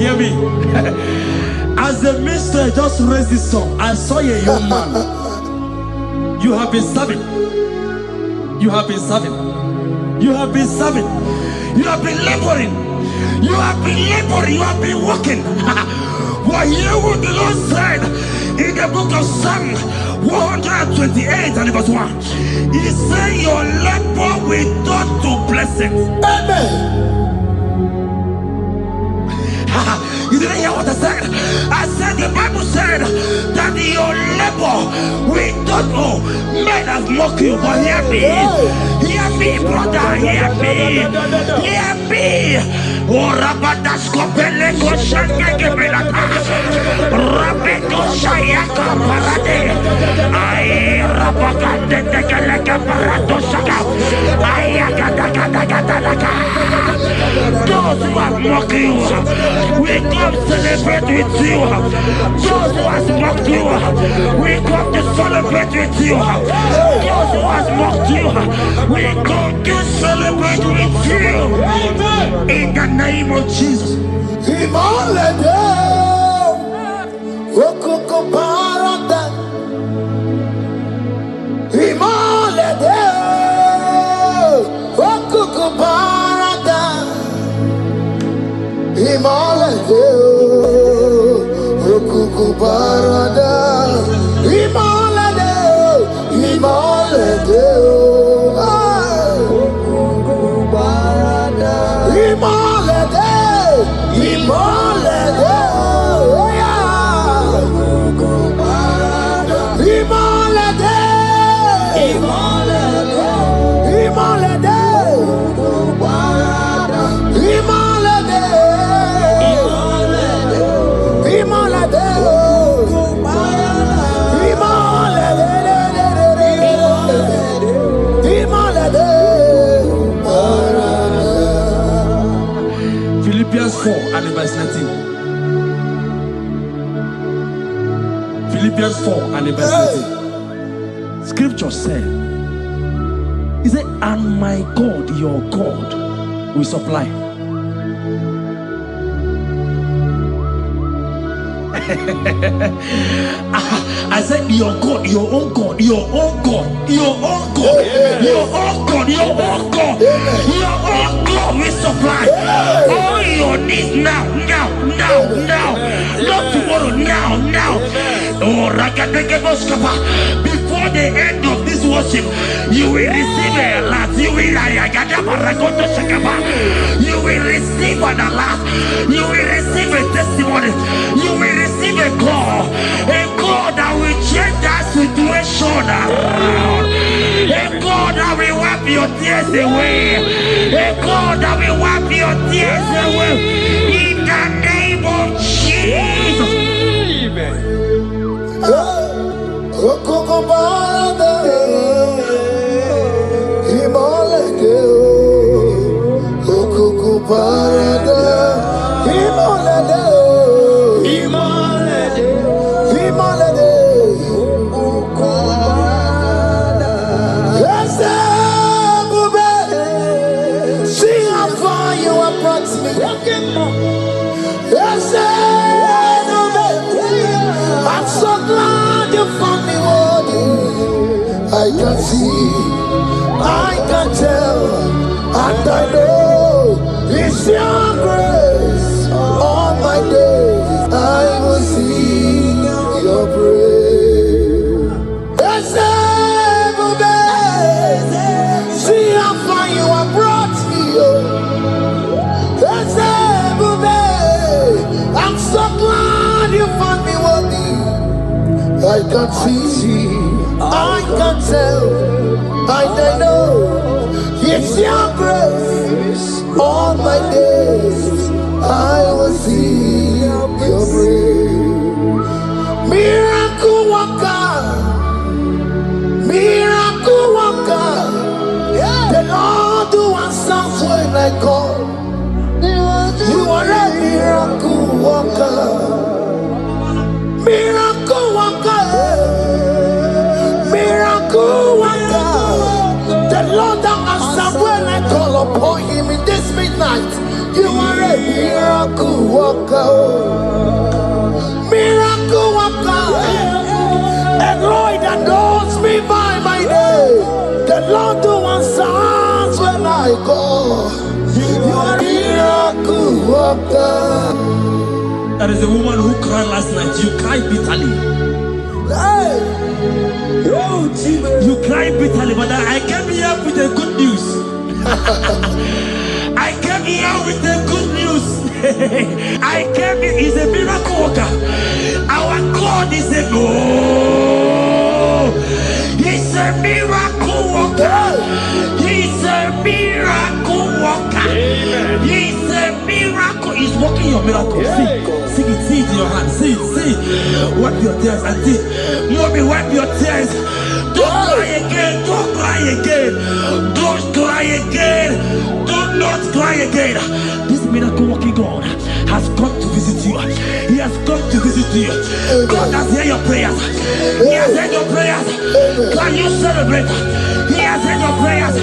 Hear me. As the minister just raised this song, I saw a young man. You have been serving. You have been serving. You have been serving. You have been laboring. You have been laboring. You have been working. But hear what the Lord said in the book of Psalm 128 and verse 1. He said, your labor will turn to blessings. Amen. You didn't hear what I said? I said the Bible said that your labor will turn. Oh, men have mocked you, but hear me. Hear me, brother. Hear me. Hear me. Oh, Rabadasko Beleko Shangeke Belata. Rabeto Shayaka Parade. I Rabakande Tekeleka Parato Shaka. Ayakadakadakadaka. Those who have mocked you, we come celebrate with you. Those who have mocked you, we come to celebrate with you. Those who have mocked you, we come to celebrate with you. In the name of Jesus. Philippians 4 and verse 19. Philippians 4 and verse 19. Scripture said, he said, and my God, your God, will supply. I said, your God, your own God, your own God, your own God, your own God, your own God, your own God will supply all your needs now, now, not tomorrow, now. Oh, before the end of this worship, you will receive a lot. You will receive an alert. You will receive a testimony. You will receive a call that will change that situation around. A God that will wipe your tears away. A God that will wipe your tears away. In the name of Jesus. I'm so glad you found me worthy. I can see, I can tell, and I know it's your grace. All my days I will sing your praise. See how far you have brought me. I'm so glad you found me worthy. I can see, I can tell, I know it's your grace. All my days I will see your praise. Miracle worker, miracle worker. The Lord who answers when I call. You are a miracle worker. Miracle worker. Miracle worker. The Lord that answers when I call upon him in this midnight. You are a miracle worker. Miracle worker. And Lord that knows me by my name. The Lord who answers when I call. You are a miracle worker. There is a woman who cried last night. You cried bitterly. Hey. You cry bitterly, but I came here with the good news. I came here with the good news. I came here, he's a miracle worker. Our God is a he's a miracle worker. He's a miracle worker. He's a miracle. He's working your miracle. See it, see it in your hand. See it, see it. Wipe your tears and see. Mommy, wipe your tears. Don't cry again. Don't cry again. Don't cry again. Do not cry again. This miracle working God has come to visit you. He has come to visit you. God has heard your prayers. He has heard your prayers. Can you celebrate? He has heard your prayers.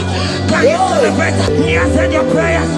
Can you celebrate? He has heard your prayers.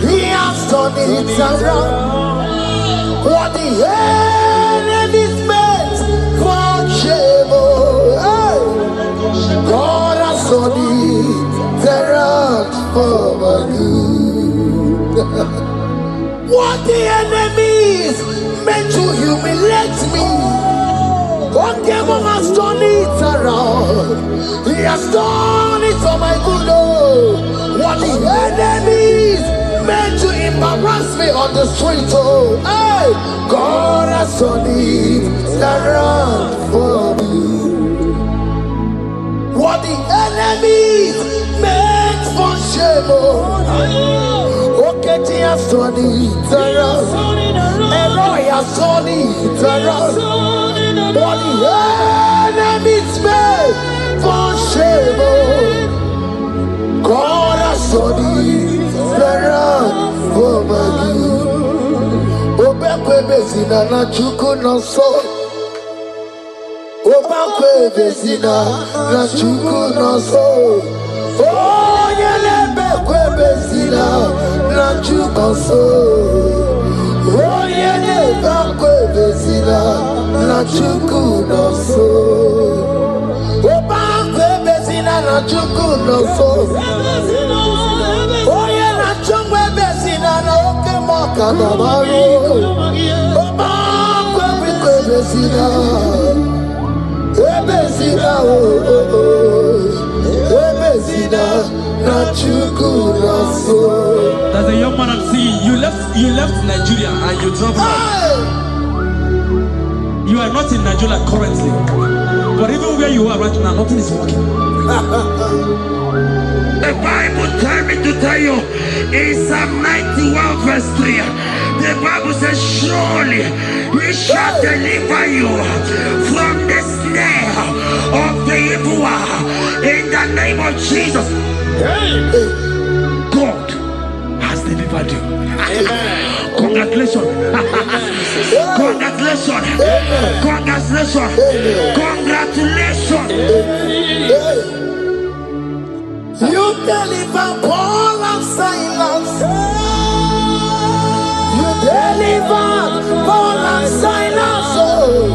He has done it around. What the enemy's meant for shame, God has done it around for my good. What the enemy's meant to humiliate me, God has done it around. He has done it for my good. What the enemies meant to embarrass me on the street, hey, God has done it around for me. What the enemies meant for shame, okay, He has done it around. Elroy has done it around. What the enemies meant for shame, God has done it around for my good. Obekwe bezina na chuku no so. Obekwe bezina na chuku no so. Oh, yelebekwe bezina na chuku no so. Oh, yelebekwe bezina na chuku no so. Obekwe bezina na chuku no so. Oh, yeah, na chungwe bezina na oke moka na maru. Obekwe bezina. Ebezina, ebezina na chuku na so. There's a young man I'm seeing. You left Nigeria and you travel. You are not in Nigeria currently, but even where you are right now, nothing is working. The Bible tells me to tell you in Psalm 91 verse 3, the Bible says, surely He shall deliver you from the snare of the evil one in the name of Jesus. God has delivered you. Congratulations. Congratulations. Congratulations. Congratulations. You deliver Paul and Silas. You deliver Paul and Silas. Oh,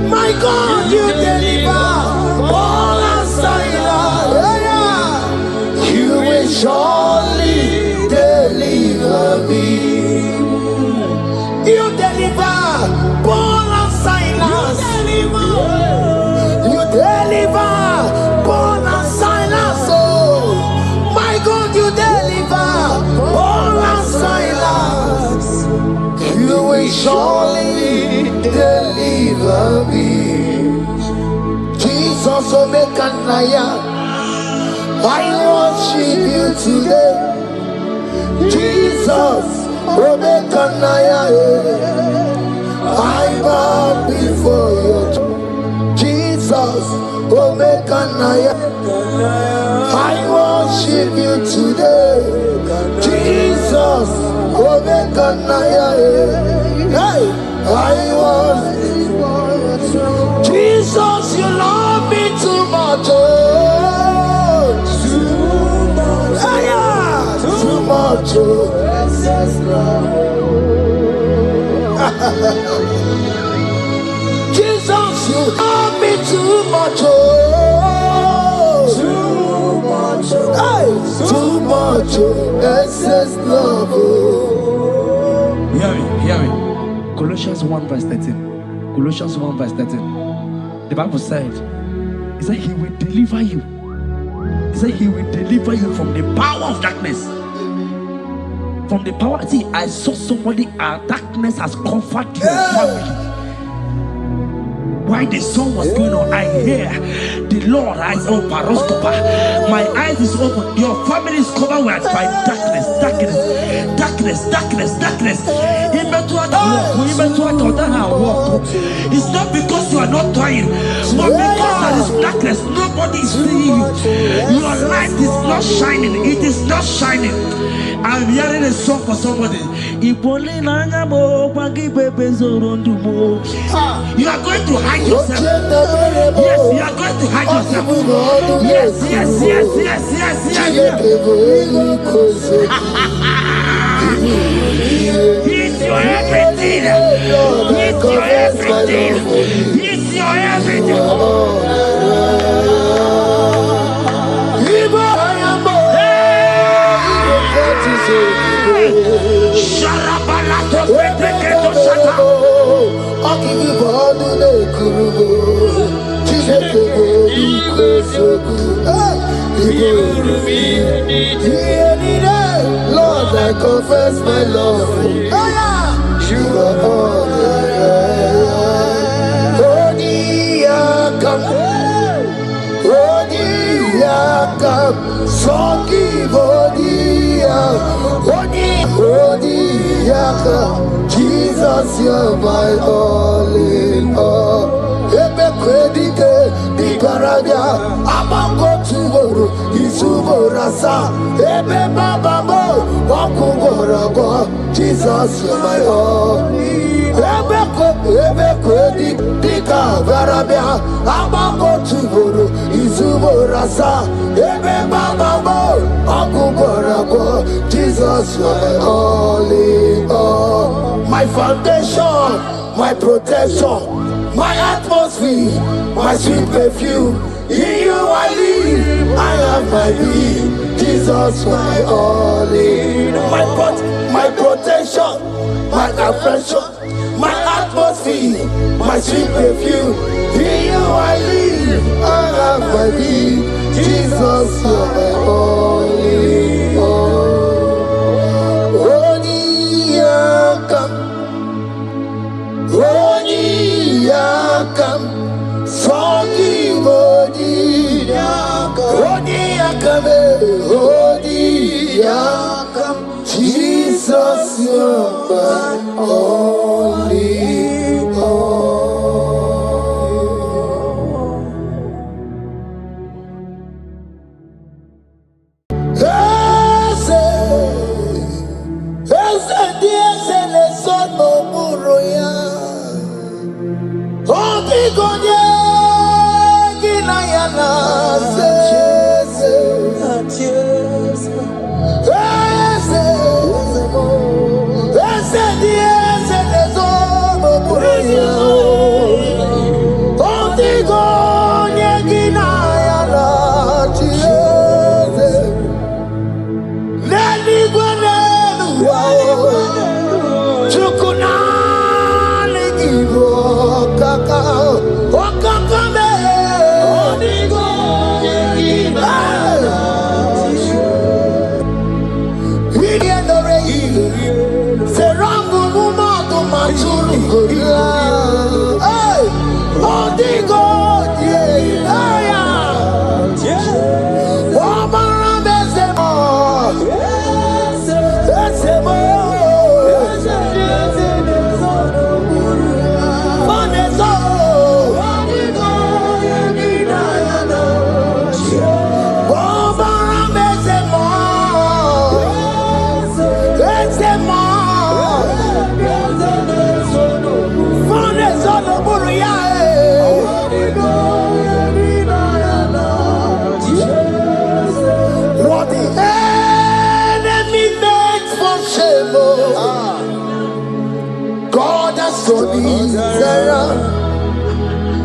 my God, you deliver Paul and Silas. You will surely deliver me. You deliver Paul and Silas. You deliver Paul and Silas. Oh, my God, you deliver Paul and Silas. You will surely deliver me. Jesus, Naija, I worship you today. Jesus, Naija, I bow before you. Jesus, Naija, I worship you today. Jesus, Naija, hey, I worship you. Jesus, you love me too much. Oh, too much. Jesus, you love me too much. Oh, too much. Excess love. Hear me. Colossians 1 verse 13. Colossians 1 verse 13. The Bible said, he said he will deliver you. He said he will deliver you from the power of darkness. From the power. See, I saw somebody, darkness has covered your family. While the song was going on, I hear the Lord eyes open. My eyes is open. Your family is covered by darkness. It's not because you are not trying, but because there is darkness. Nobody is seeing you. Your light is not shining. It is not shining. I'm hearing a song for somebody. You are going to hide yourself. Yes, you are going to hide yourself. Yes. He's your everything. He's your everything. He's your everything. Lord, I confess my love. You are all Jesus, you're my all in all. Ebe kredite di karabia, amango tuboro, isuborasa. Ebe baba mo, wakugorago. Jesus, you're my all. Ebe kredite di karabia, amango tuboro, isuborasa. Ebe baba mo, wakugorago. Jesus, you're my all in all. My foundation, my protection, my atmosphere, my sweet perfume. In you I live, I have my being. Jesus, my all in all. My protection, my affection, my atmosphere, my sweet perfume. In you I live, I have my being. Jesus, you're my all in all. Yakam, Sogi Odi Yakam, Jesus, you're my only all. Ese Dios le sono buroya.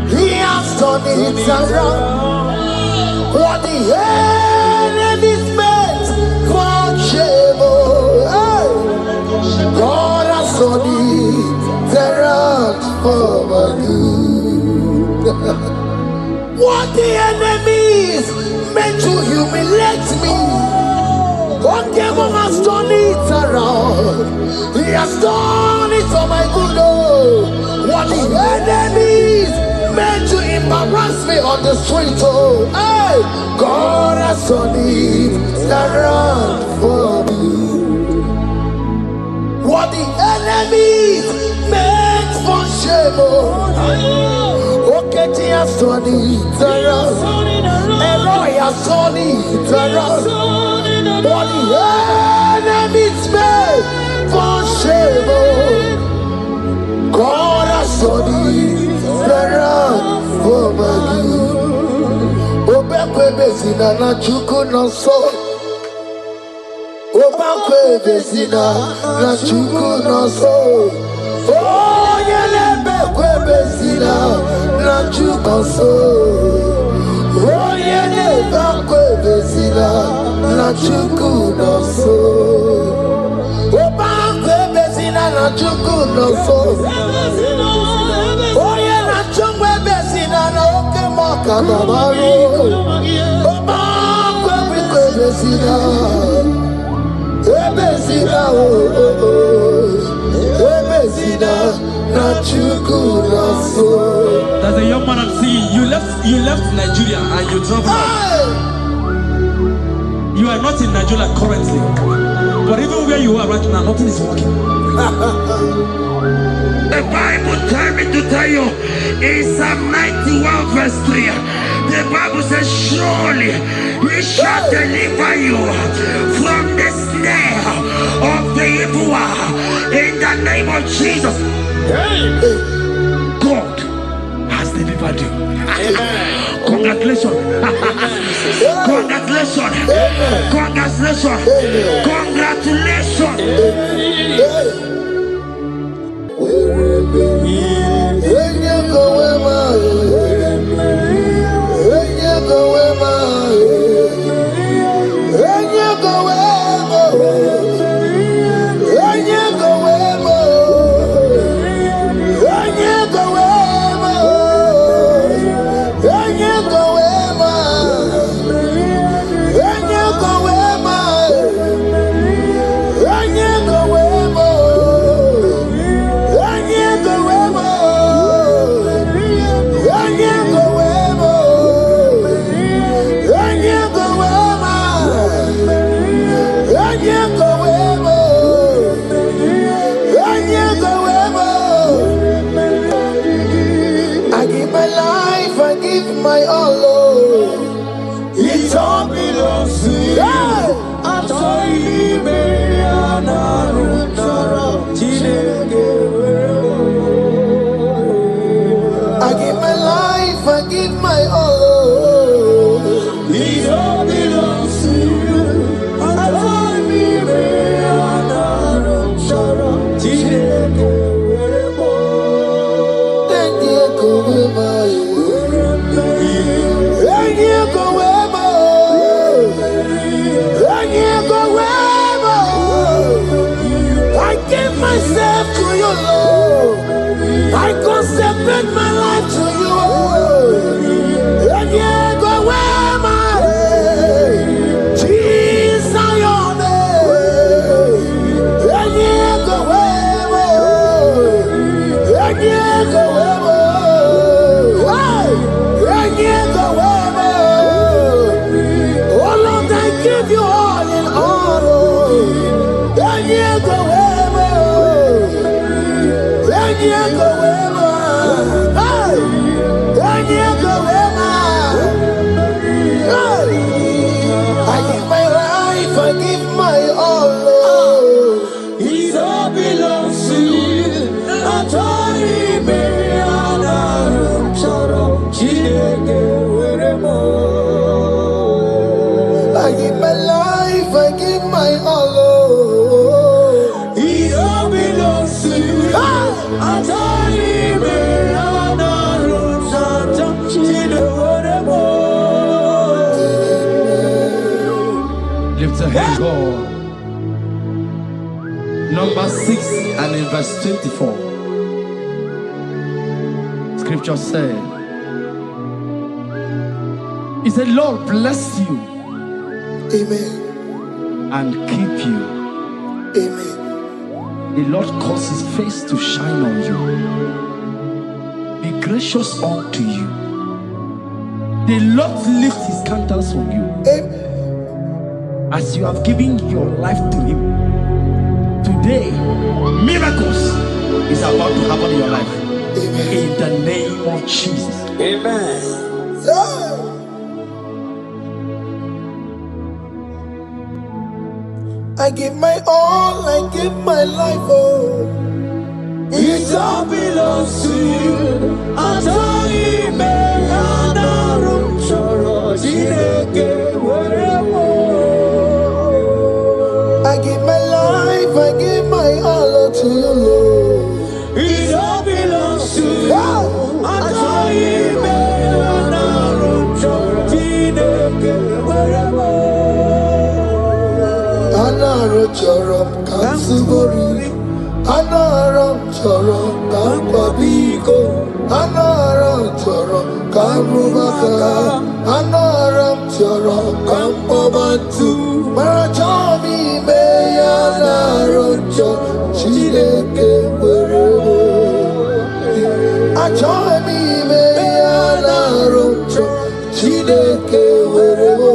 He has done it around. What the enemy's meant for shame, hey. God has done it around for my good. What the enemy's meant to humiliate me, what devil has done it around. He has done it for my good. What the enemies meant to embarrass me on the street, oh, hey, God has done it around for me. What the enemies meant for shame, oh, okay, He has done it around. Elroy has done it around. What the enemies meant for shame, oh, God has done it around for my good. Obekwe bezina na chuku no so. Obekwe bezina na chuku no so. Oh, yelebekwe bezina na chuku no so. Oh, yelebekwe bezina na chuku no so. Obekwe bezina na chuku no so. Oh, yeah, na chungwe bezina na oke moka babaru. Obekwe bezina, bezina bezina na chuku no so. There's a young man I'm seeing. You left Nigeria and you traveled. You are not in Nigeria currently, but even where you are right now, nothing is working. The Bible tells me to tell you in Psalm 91 verse 3, the Bible says, surely He shall deliver you from the snare of the evil one in the name of Jesus. God has delivered you. Congratulations. Congratulations. Congratulations. Congratulations. Number 6 and in verse 24. Scripture said, He said, Lord bless you. Amen. And keep you. Amen. The Lord cause His face to shine on you. Be gracious unto you. The Lord lift His countenance on you. Amen. As you have given your life to Him, today, miracles is about to happen in your life. Amen. In the name of Jesus. Amen. Yeah. I give my all, I give my life, oh. It all belongs to you. I give my life, I give my all to you, Lord. It all belongs to you. Anaram chorom kansubori, anaram chorom kampabiko, anaram chorom kampubaka, anaram chorom kampabantu. Marachomi me anaram chorom chideke werebo. Achomi me anaram chorom chideke werebo.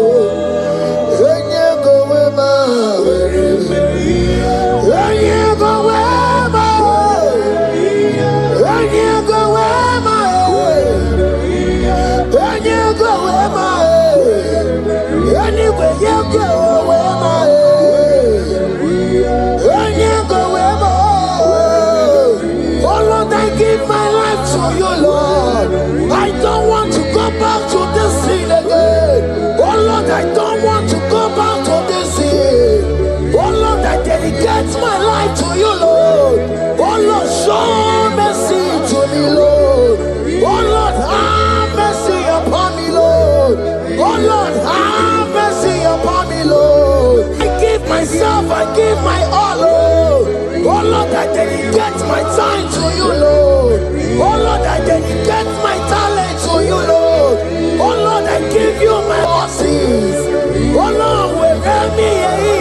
I don't want to go back to this sin again. Oh Lord, I don't want to go back to this sin. Oh Lord, I dedicate my life to you, Lord. Oh Lord, show mercy to me, Lord. Oh Lord, have mercy upon me, Lord. Oh Lord, have mercy upon me, Lord. I give myself, I give my all, Lord. Oh Lord, I dedicate my time to you, Lord. Oh Lord, I dedicate my talent to you, Lord. Oh Lord, I give you my horses. Oh Lord, wherever me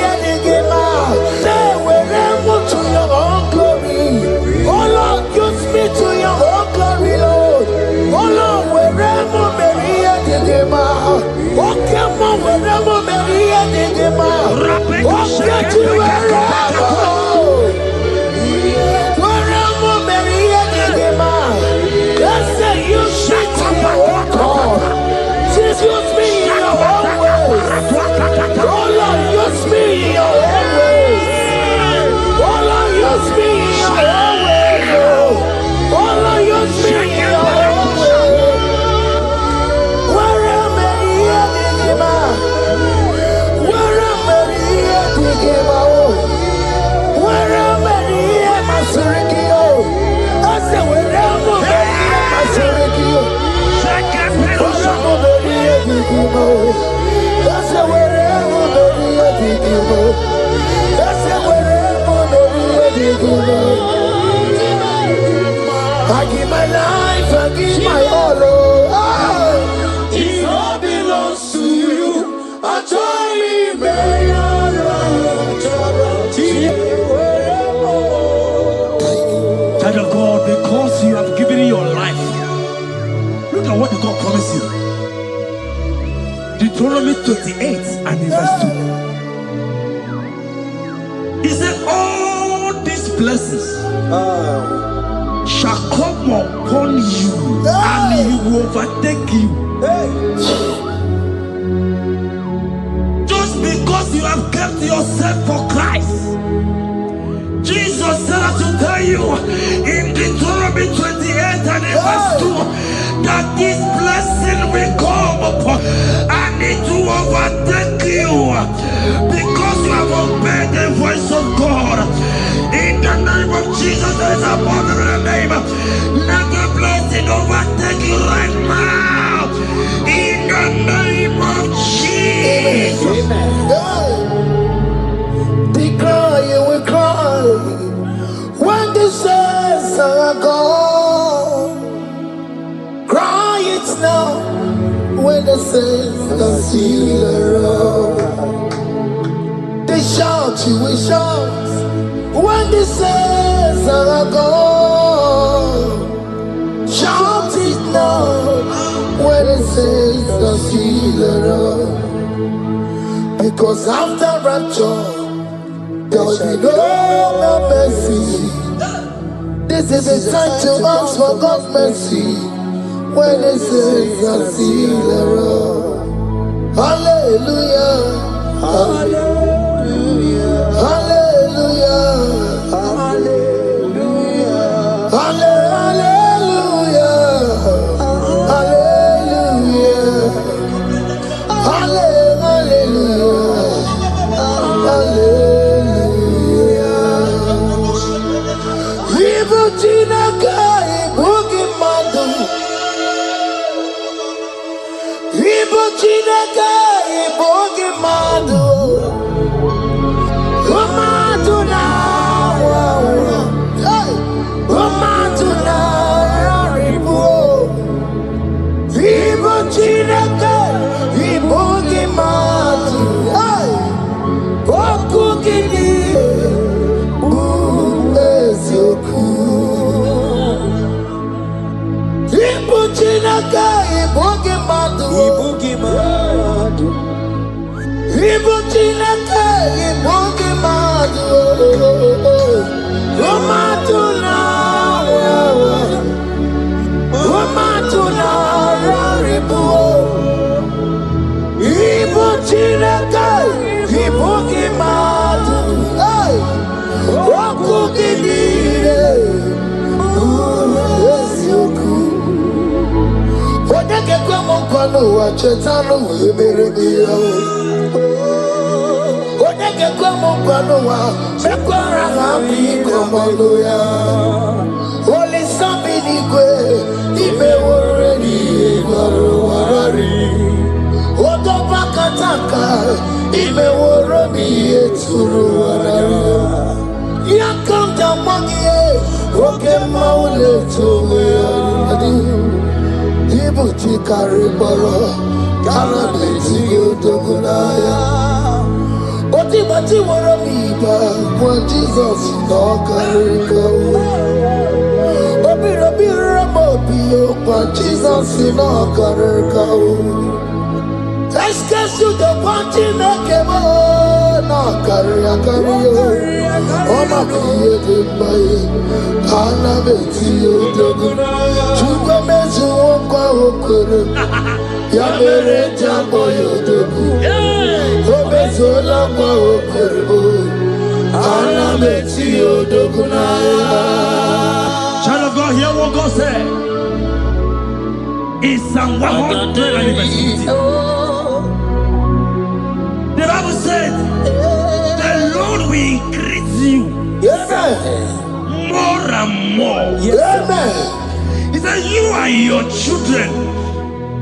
and the gamer, say wherever to your own glory. Oh Lord, use me to your own glory, Lord. Oh Lord, wherever me and the gamer, oh come on, wherever me and the gamer, oh get to wherever. Use me in your own ways. Oh Lord, use me in your own ways. Oh Lord, use me in your own ways. Oh Lord, use me in your own ways. Where am I here, Digima? Where am I here, Digima? Where am I here, Masurikio? I said, where am I here, Masurikio? That's the way I give my life, I give my all. It all belongs to you. I try Child of God, because you have given your life, look at what God promised you. Deuteronomy 28 and in verse 2. He said, all these blessings shall come upon you and he will overtake you. Just because you have kept yourself for Christ. Jesus said to tell you in Deuteronomy 28 and in verse 2 that this blessing will come upon and it will overtake you because you have obeyed the voice of God. In the name of Jesus, there is above every name. Let the blessing overtake you right now. In the name of Jesus. Amen. They cry, you will cry. saints are still around. They shout, you will shout when the saints are gone. Shout it now when the saints are still around. Because after rapture, there will be no more mercy. This is the time to ask for God's mercy when the saints are still around. Hallelujah, hallelujah, hallelujah, hallelujah, hallelujah, hallelujah, hallelujah, hallelujah. Ibutina kai bugi madu. Ibutina kai bugi madu. Umadu na hey, umadu na ribu. Ibutina kai bugi madu. Hey, okugini. Ibuchinaka ibugi madu. Ibuchinaka ibugi madu. Umatuna raribu. Ibuchinaka ibugi madu. Hey, wakugidire. Odeke kwa mkono wa chetano wemeremia. Odeke kwa mkono wa mekwara hapi komando ya. Ole sabini kwe ibe woreni warari. Odopa kataka ibe woroni eturu warari. Yakonda mwangie oke maule towe adi. Ibuchi kariboro kara beti odogunaya. Oti bati woro miba kwa Jesus no kariko. Obiro biro mobio kwa Jesus no kariko. Eskesu do panti mekemo no karia kario. Oma kiye de baye ana beti odogunaya. Chuko mezu okwa okoro ya mere jambo yodogu. Obezola kwa okoro ana beti odogunaya. Child of God, hear what God said in Psalm 100. The Bible said, the Lord will increase you more and more. Amen. He said, you and your children,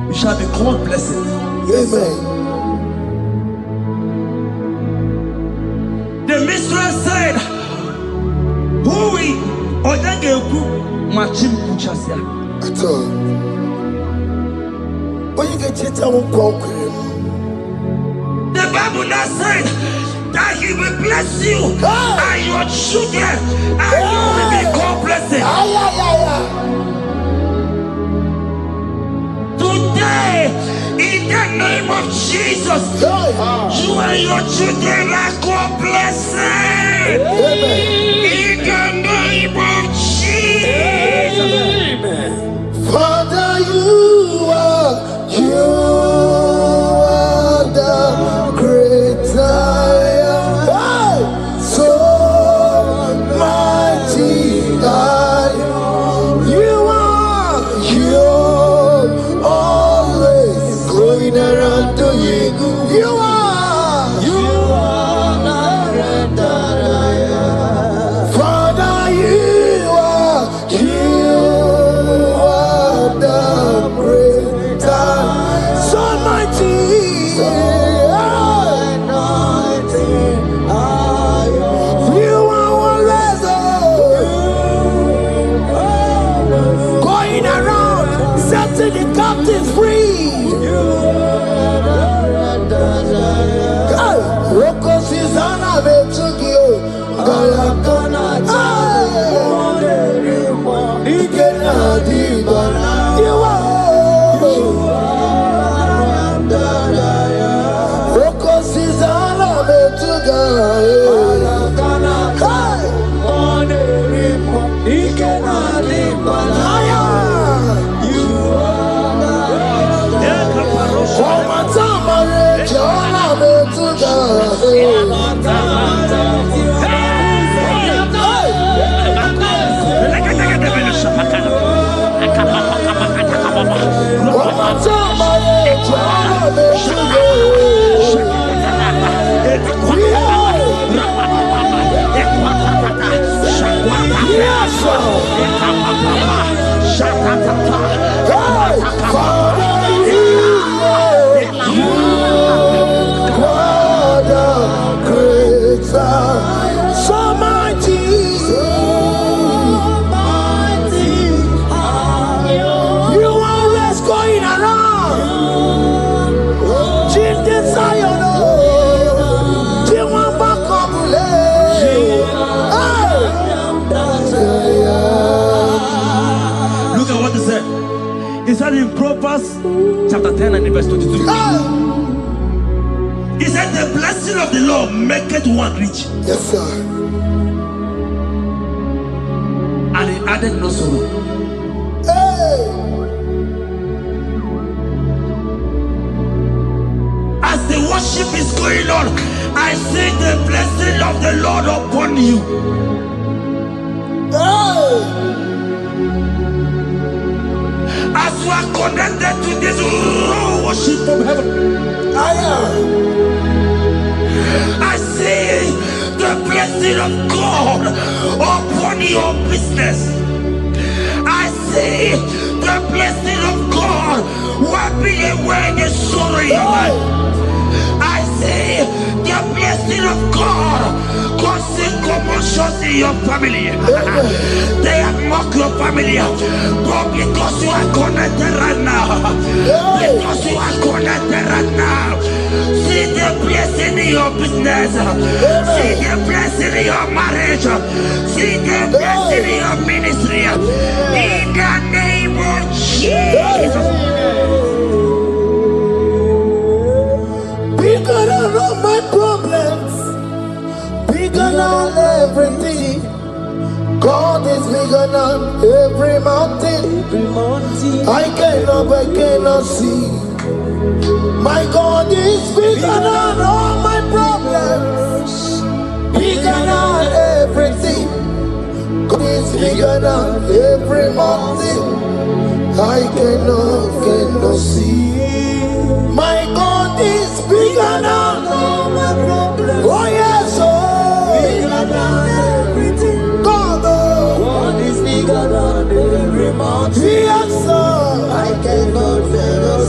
you shall be called blessed. Amen. The mistress said, who will Odageku Machim Kuchasia? At all. When you get it, I won't conquer him. The Bible now said that he will bless you and your children, and you will be called blessed. Today, in the name of Jesus, you and your children are called blessed. In the name of Jesus. Father, you are the great I am. So mighty I am. You are always going around doing. You are not He said in Proverbs chapter 10 and verse 22. He said the blessing of the Lord maketh one rich. Yes, sir. And he added no sorrow. Hey. As the worship is going on, I see the blessing of the Lord upon you. Hey. As you are connected to this raw worship from heaven, I see the blessing of God upon your business. I see the blessing of God wiping away the sorrow in your life. I see the blessing of God causing commotions in your family. They have mocked your family, but because you are connected right now, because you are connected right now, see the blessing in your business, see the blessing in your marriage, see the blessing in your ministry. In the name of Jesus. Bigger than all my problems, bigger than everything. God is bigger than every mountain. I cannot see. My God is bigger than all my problems, bigger than everything. God is bigger than every mountain. I cannot see. My God is bigger than all my problems. Oh yes, oh, bigger than everything. God is bigger than every mountain. Yes, sir. I cannot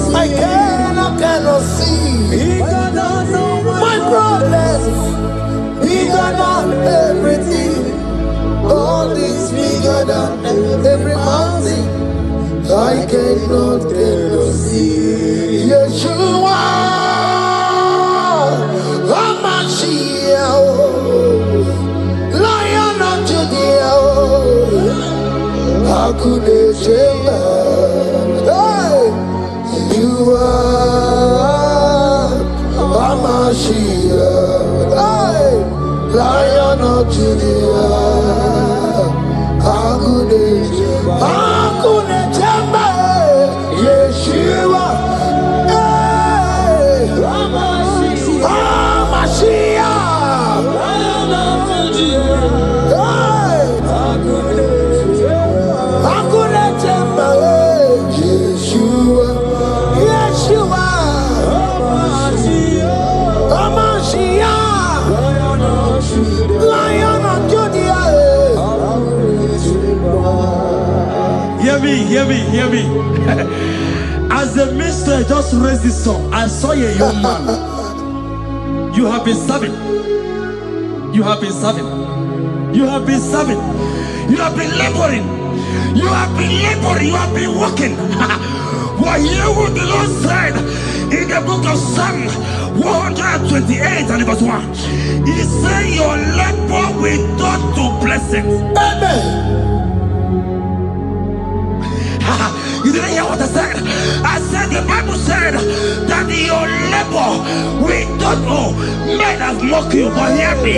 see. I cannot see. Bigger than all my problems. Bigger than everything. God is bigger than every mountain. I cannot see. Yeshua, Hamashiach, Lion of Judea, Hakudeshema. Hey, you are Hamashiach, hey, Lion of Judea, Hakudeshema. Yeshua, hey, Hamashiach, hey, Hakunechema, Yeshua, Yeshua, Hamashiach, Lion of Judea. Hear me. As the minister just raised this song, I saw a young man. You have been serving. You have been serving. You have been serving. You have been laboring. You have been laboring. You have been working. What hear what the Lord said in the book of Psalm 128 and verse 1. He said your labor will blessings. Amen. You didn't hear what I said? I said the Bible said that your labor, we don't know, men have mocked you, but hear me.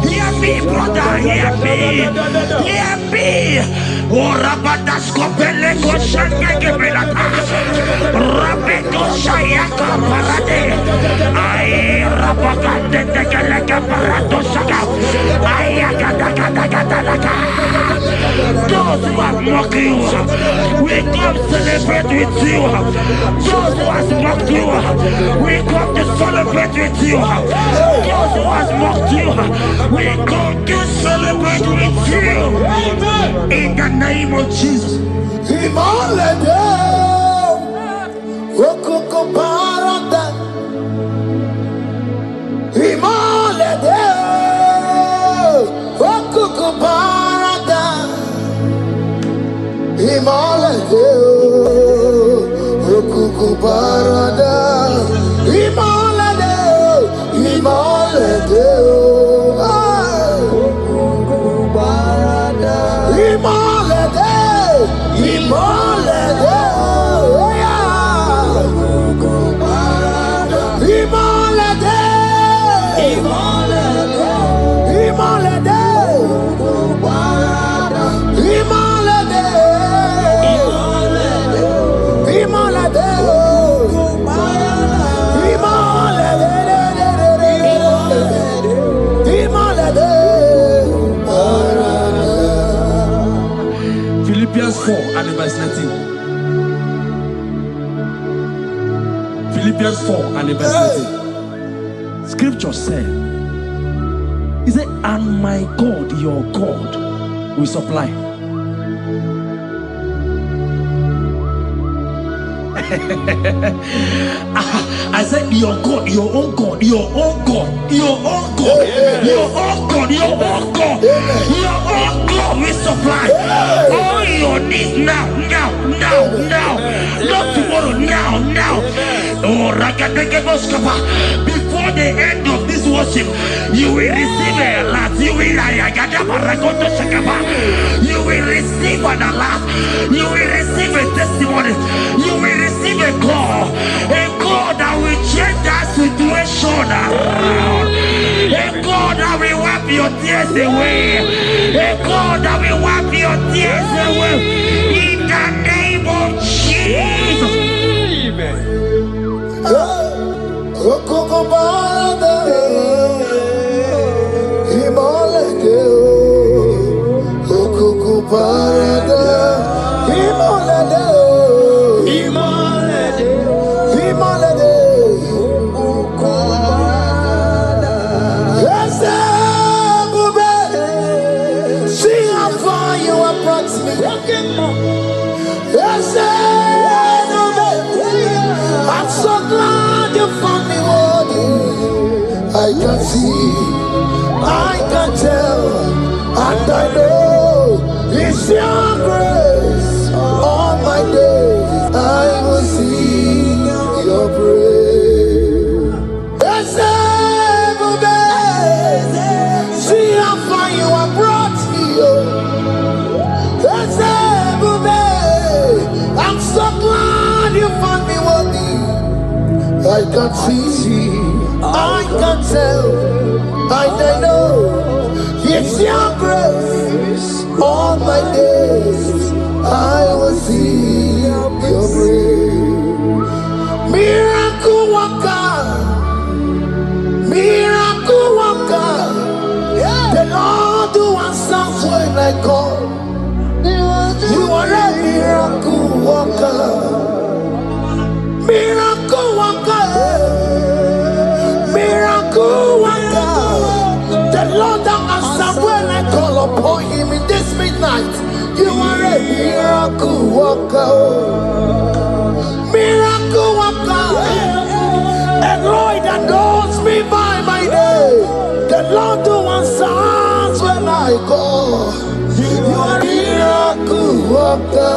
Hear me, brother, hear me. Hear me. Oh, Rabadasko Peleko Shangeke Belata. Rabeko Shayaka Parade. I Rabakande Tekeleka Parato Shaka. Ayakadakadakadaka. Those who have mocked you, we come celebrate with you. Those who has mocked you, we come to celebrate with you. Those who has mocked you, we come to celebrate with you. In the name of Jesus. Imalede, okoko parada. Imalede, okoko parada. Imalede, okoko parada. Imalede, imalede, okoko parada. Imalede, imalede, oh yeah. Okoko parada. Imalede, imalede, imalede, okoko parada. Imalede, imalede, imalede, okoko parada. Imalede, parada. Philippians 4 and verse 19. Philippians 4 and verse 19. Scripture said, he said, and my God, your God, will supply. I said, your God, your own God, your own God, your own God, your own God, your own God, your own God will supply all your needs now, now, now, now, not tomorrow, now, now. Oh, before the end of this worship, you will receive a lot. You will receive an alert. You will receive a testimony. You will receive a call that will change that situation around. A God that will wipe your tears away. A God that will wipe your tears away. In the name of Jesus. Okoko parada. Imalede, okoko parada. Imalede, imalede, imalede, okoko parada. Yes, Bube, see how far you have brought me. Yes, I'm so glad you found me worthy. I can see, I can tell, and I know it's your grace. All my days I will sing your praise. Yes, everybody, see how far you have brought me. Yes, everybody, I'm so glad you found me worthy. I can see, I can tell, I know it's your grace. All my days I will see your grace. Miracle worker, miracle worker. The Lord who answers when I call. You are a miracle worker. Miracle worker, miracle worker. The Lord that answers when I call upon him in this midnight. You are a miracle worker. Miracle worker. And Lord that knows me by my name. The Lord who answers when I call. You are a miracle worker.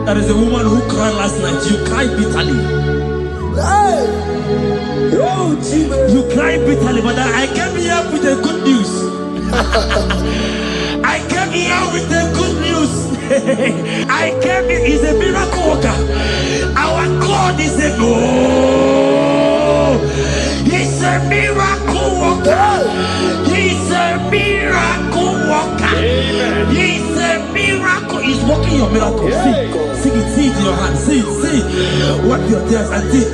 There is a woman who cried last night. You cried bitterly. Hey. You cried bitterly, but I came here with the good news. I came in, he's a miracle worker. Our God is a he's a miracle worker. He's a miracle worker. He's a miracle. He's working your miracle. See it in your hand. See. Wipe your tears and see.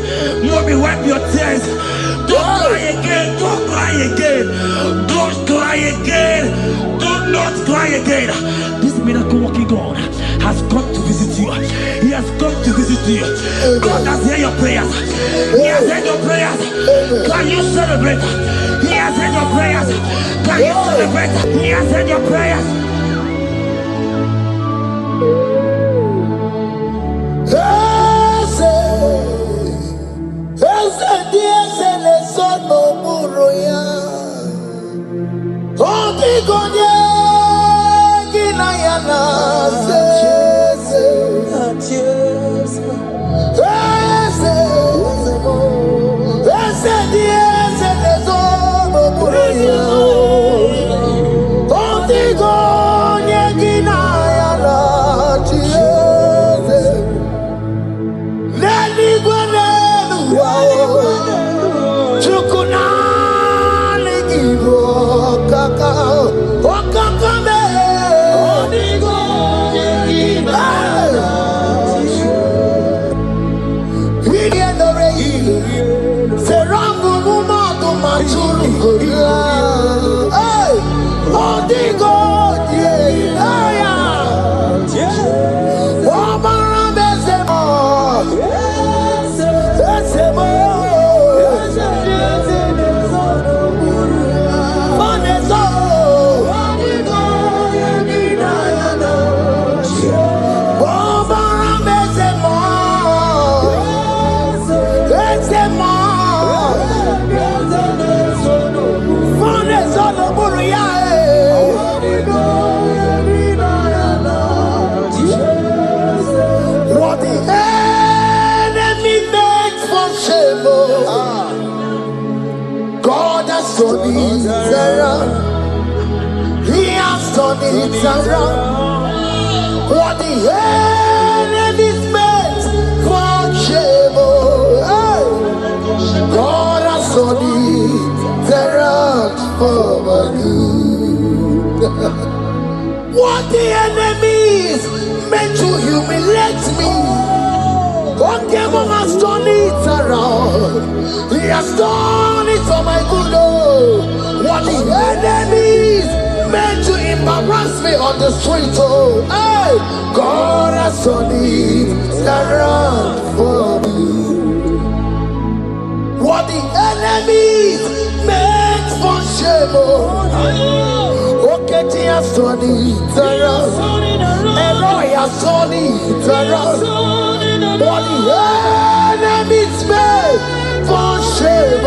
Mommy, wipe your tears. Don't cry again. Don't cry again. Don't cry again. Do not cry again. This miracle working God has come to visit you. He has come to visit you. God has heard your prayers. He has heard your prayers. Can you celebrate? He has heard your prayers. Can you celebrate? He has heard your prayers. He has done it around. What the enemy's meant for shame. God has done it around for my good. What the enemy's meant to humiliate me, God has done it around. He has done it for my good. What the enemies meant to embarrass me on the street, hey, God has done it around for me. What the enemies meant for shame, okay, He has done it around. Eloi has done it around. What the enemies meant for shame,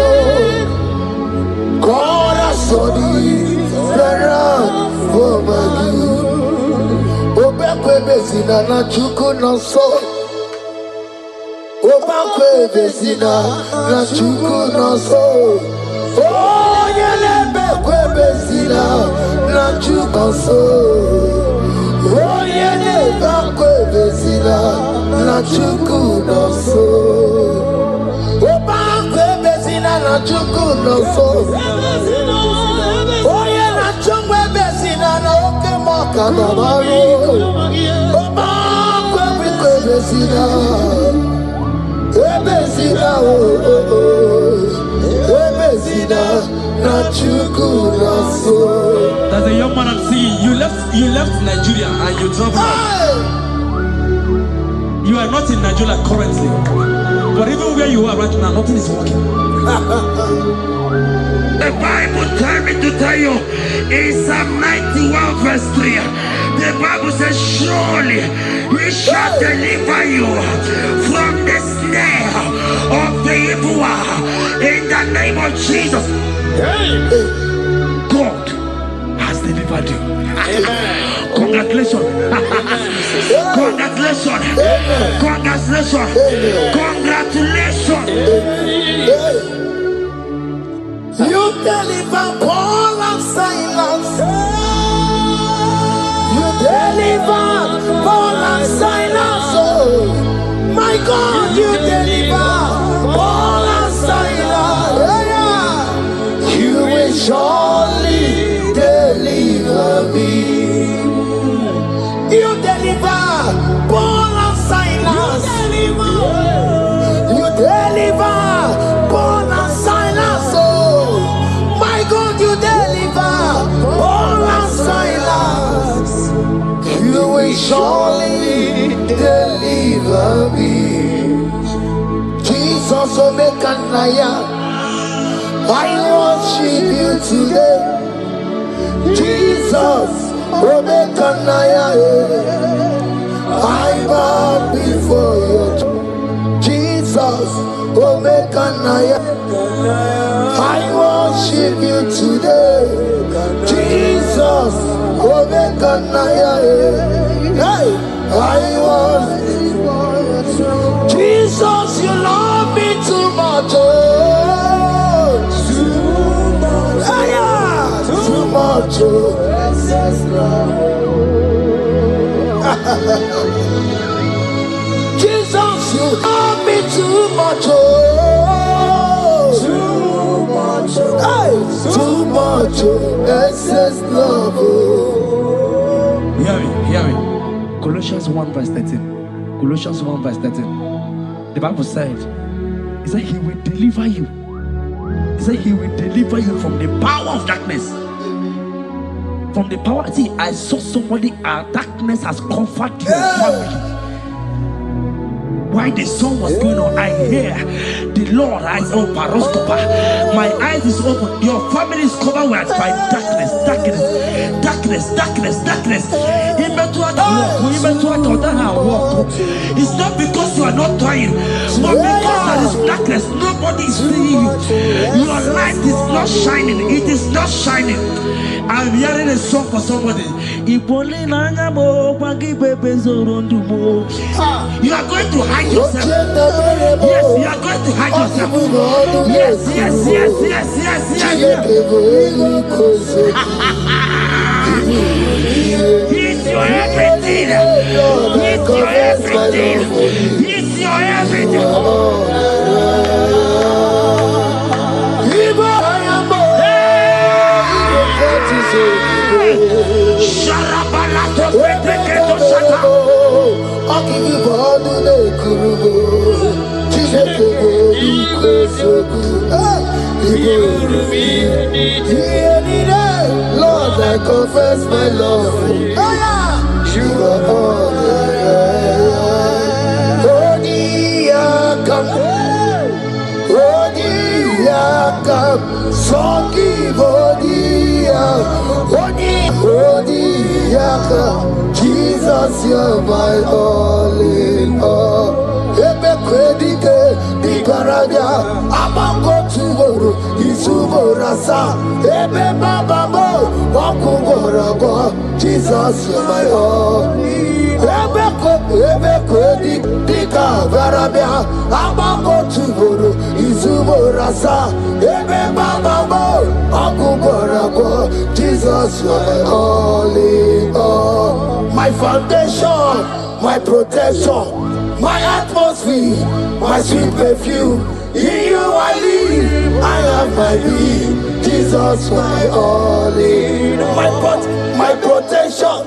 God has done it around for my good. Obekwe bezina na chuku no so. Obekwe bezina na chuku no so. Oh, yelebekwe bezina na chuku no so. Oh, yelebekwe bezina na chuku no so. Obekwe bezina na chuku no so. Oh, yeah, na chungwe bezina na oke moka na baro. Obekwe bezina. Ebezina Ebezina na chuku na so. There's a young man I'm seeing. You left Nigeria and you traveled out. You are not in Nigeria currently, but even where you are right now, nothing is working. The Bible tells me to tell you in Psalm 91 verse 3, the Bible says, surely He shall deliver you from the snare of the evil one. In the name of Jesus, God has delivered you. Congratulations. Congratulations. Congratulations. Congratulations. You deliver Paul and Silas. You deliver Paul God, you deliver Paul and Silas. You will surely deliver me. You deliver Paul and Silas. You deliver Paul and Silas. Oh, my God, you deliver Paul and Silas. You will surely deliver me. Jesus, Omekanaya, I worship you today. Jesus, Omekanaya, I bow before you. Jesus, Omekanaya, I worship you today. Jesus, Omekanaya, hey, I worship you. Jesus, you love me too much. Oh, too much. Yeah, too much. Oh. Jesus, you love me too much. Oh, too much. Hey, too much. Excess love. Oh. Hear me. Colossians 1 verse 13. Colossians 1 verse 13. The Bible said, he said he will deliver you. He said he will deliver you from the power of darkness. From the power. See, I saw somebody, darkness has covered your family. While the song was going on, I hear the Lord eyes open. My eyes is open. Your family is covered by darkness. It's not because you are not trying, but because there is darkness. Nobody is seeing you. Your light is not shining. It is not shining. I'm hearing a song for somebody. You are going to hide yourself. Yes, you are going to hide yourself. Yes. He's your everything. He's your everything. He's your everything. Lord, I confess my love. You are all Jesus, you're my all in all. Ebe kwedike di paraga amango tuworo isumorasa ebe baba mo wakugorago. Jesus, you're my all. Ebe kwedike di paraga amango tuworo isumorasa ebe baba mo wakugorago. Jesus, you're my all in all. My foundation, my protection, my atmosphere, my sweet perfume. In you I live, I have my being. Jesus, my all in all. My protection,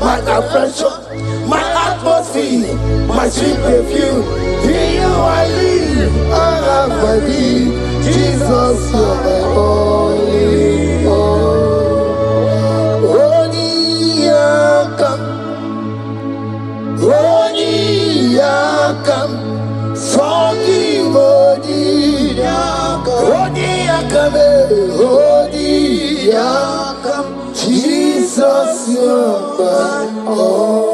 my affection, my atmosphere, my sweet perfume. In you I live, I have my being. Jesus, my all in all. Yakam, Sogi Odi Yakam, Jesus, you're my all.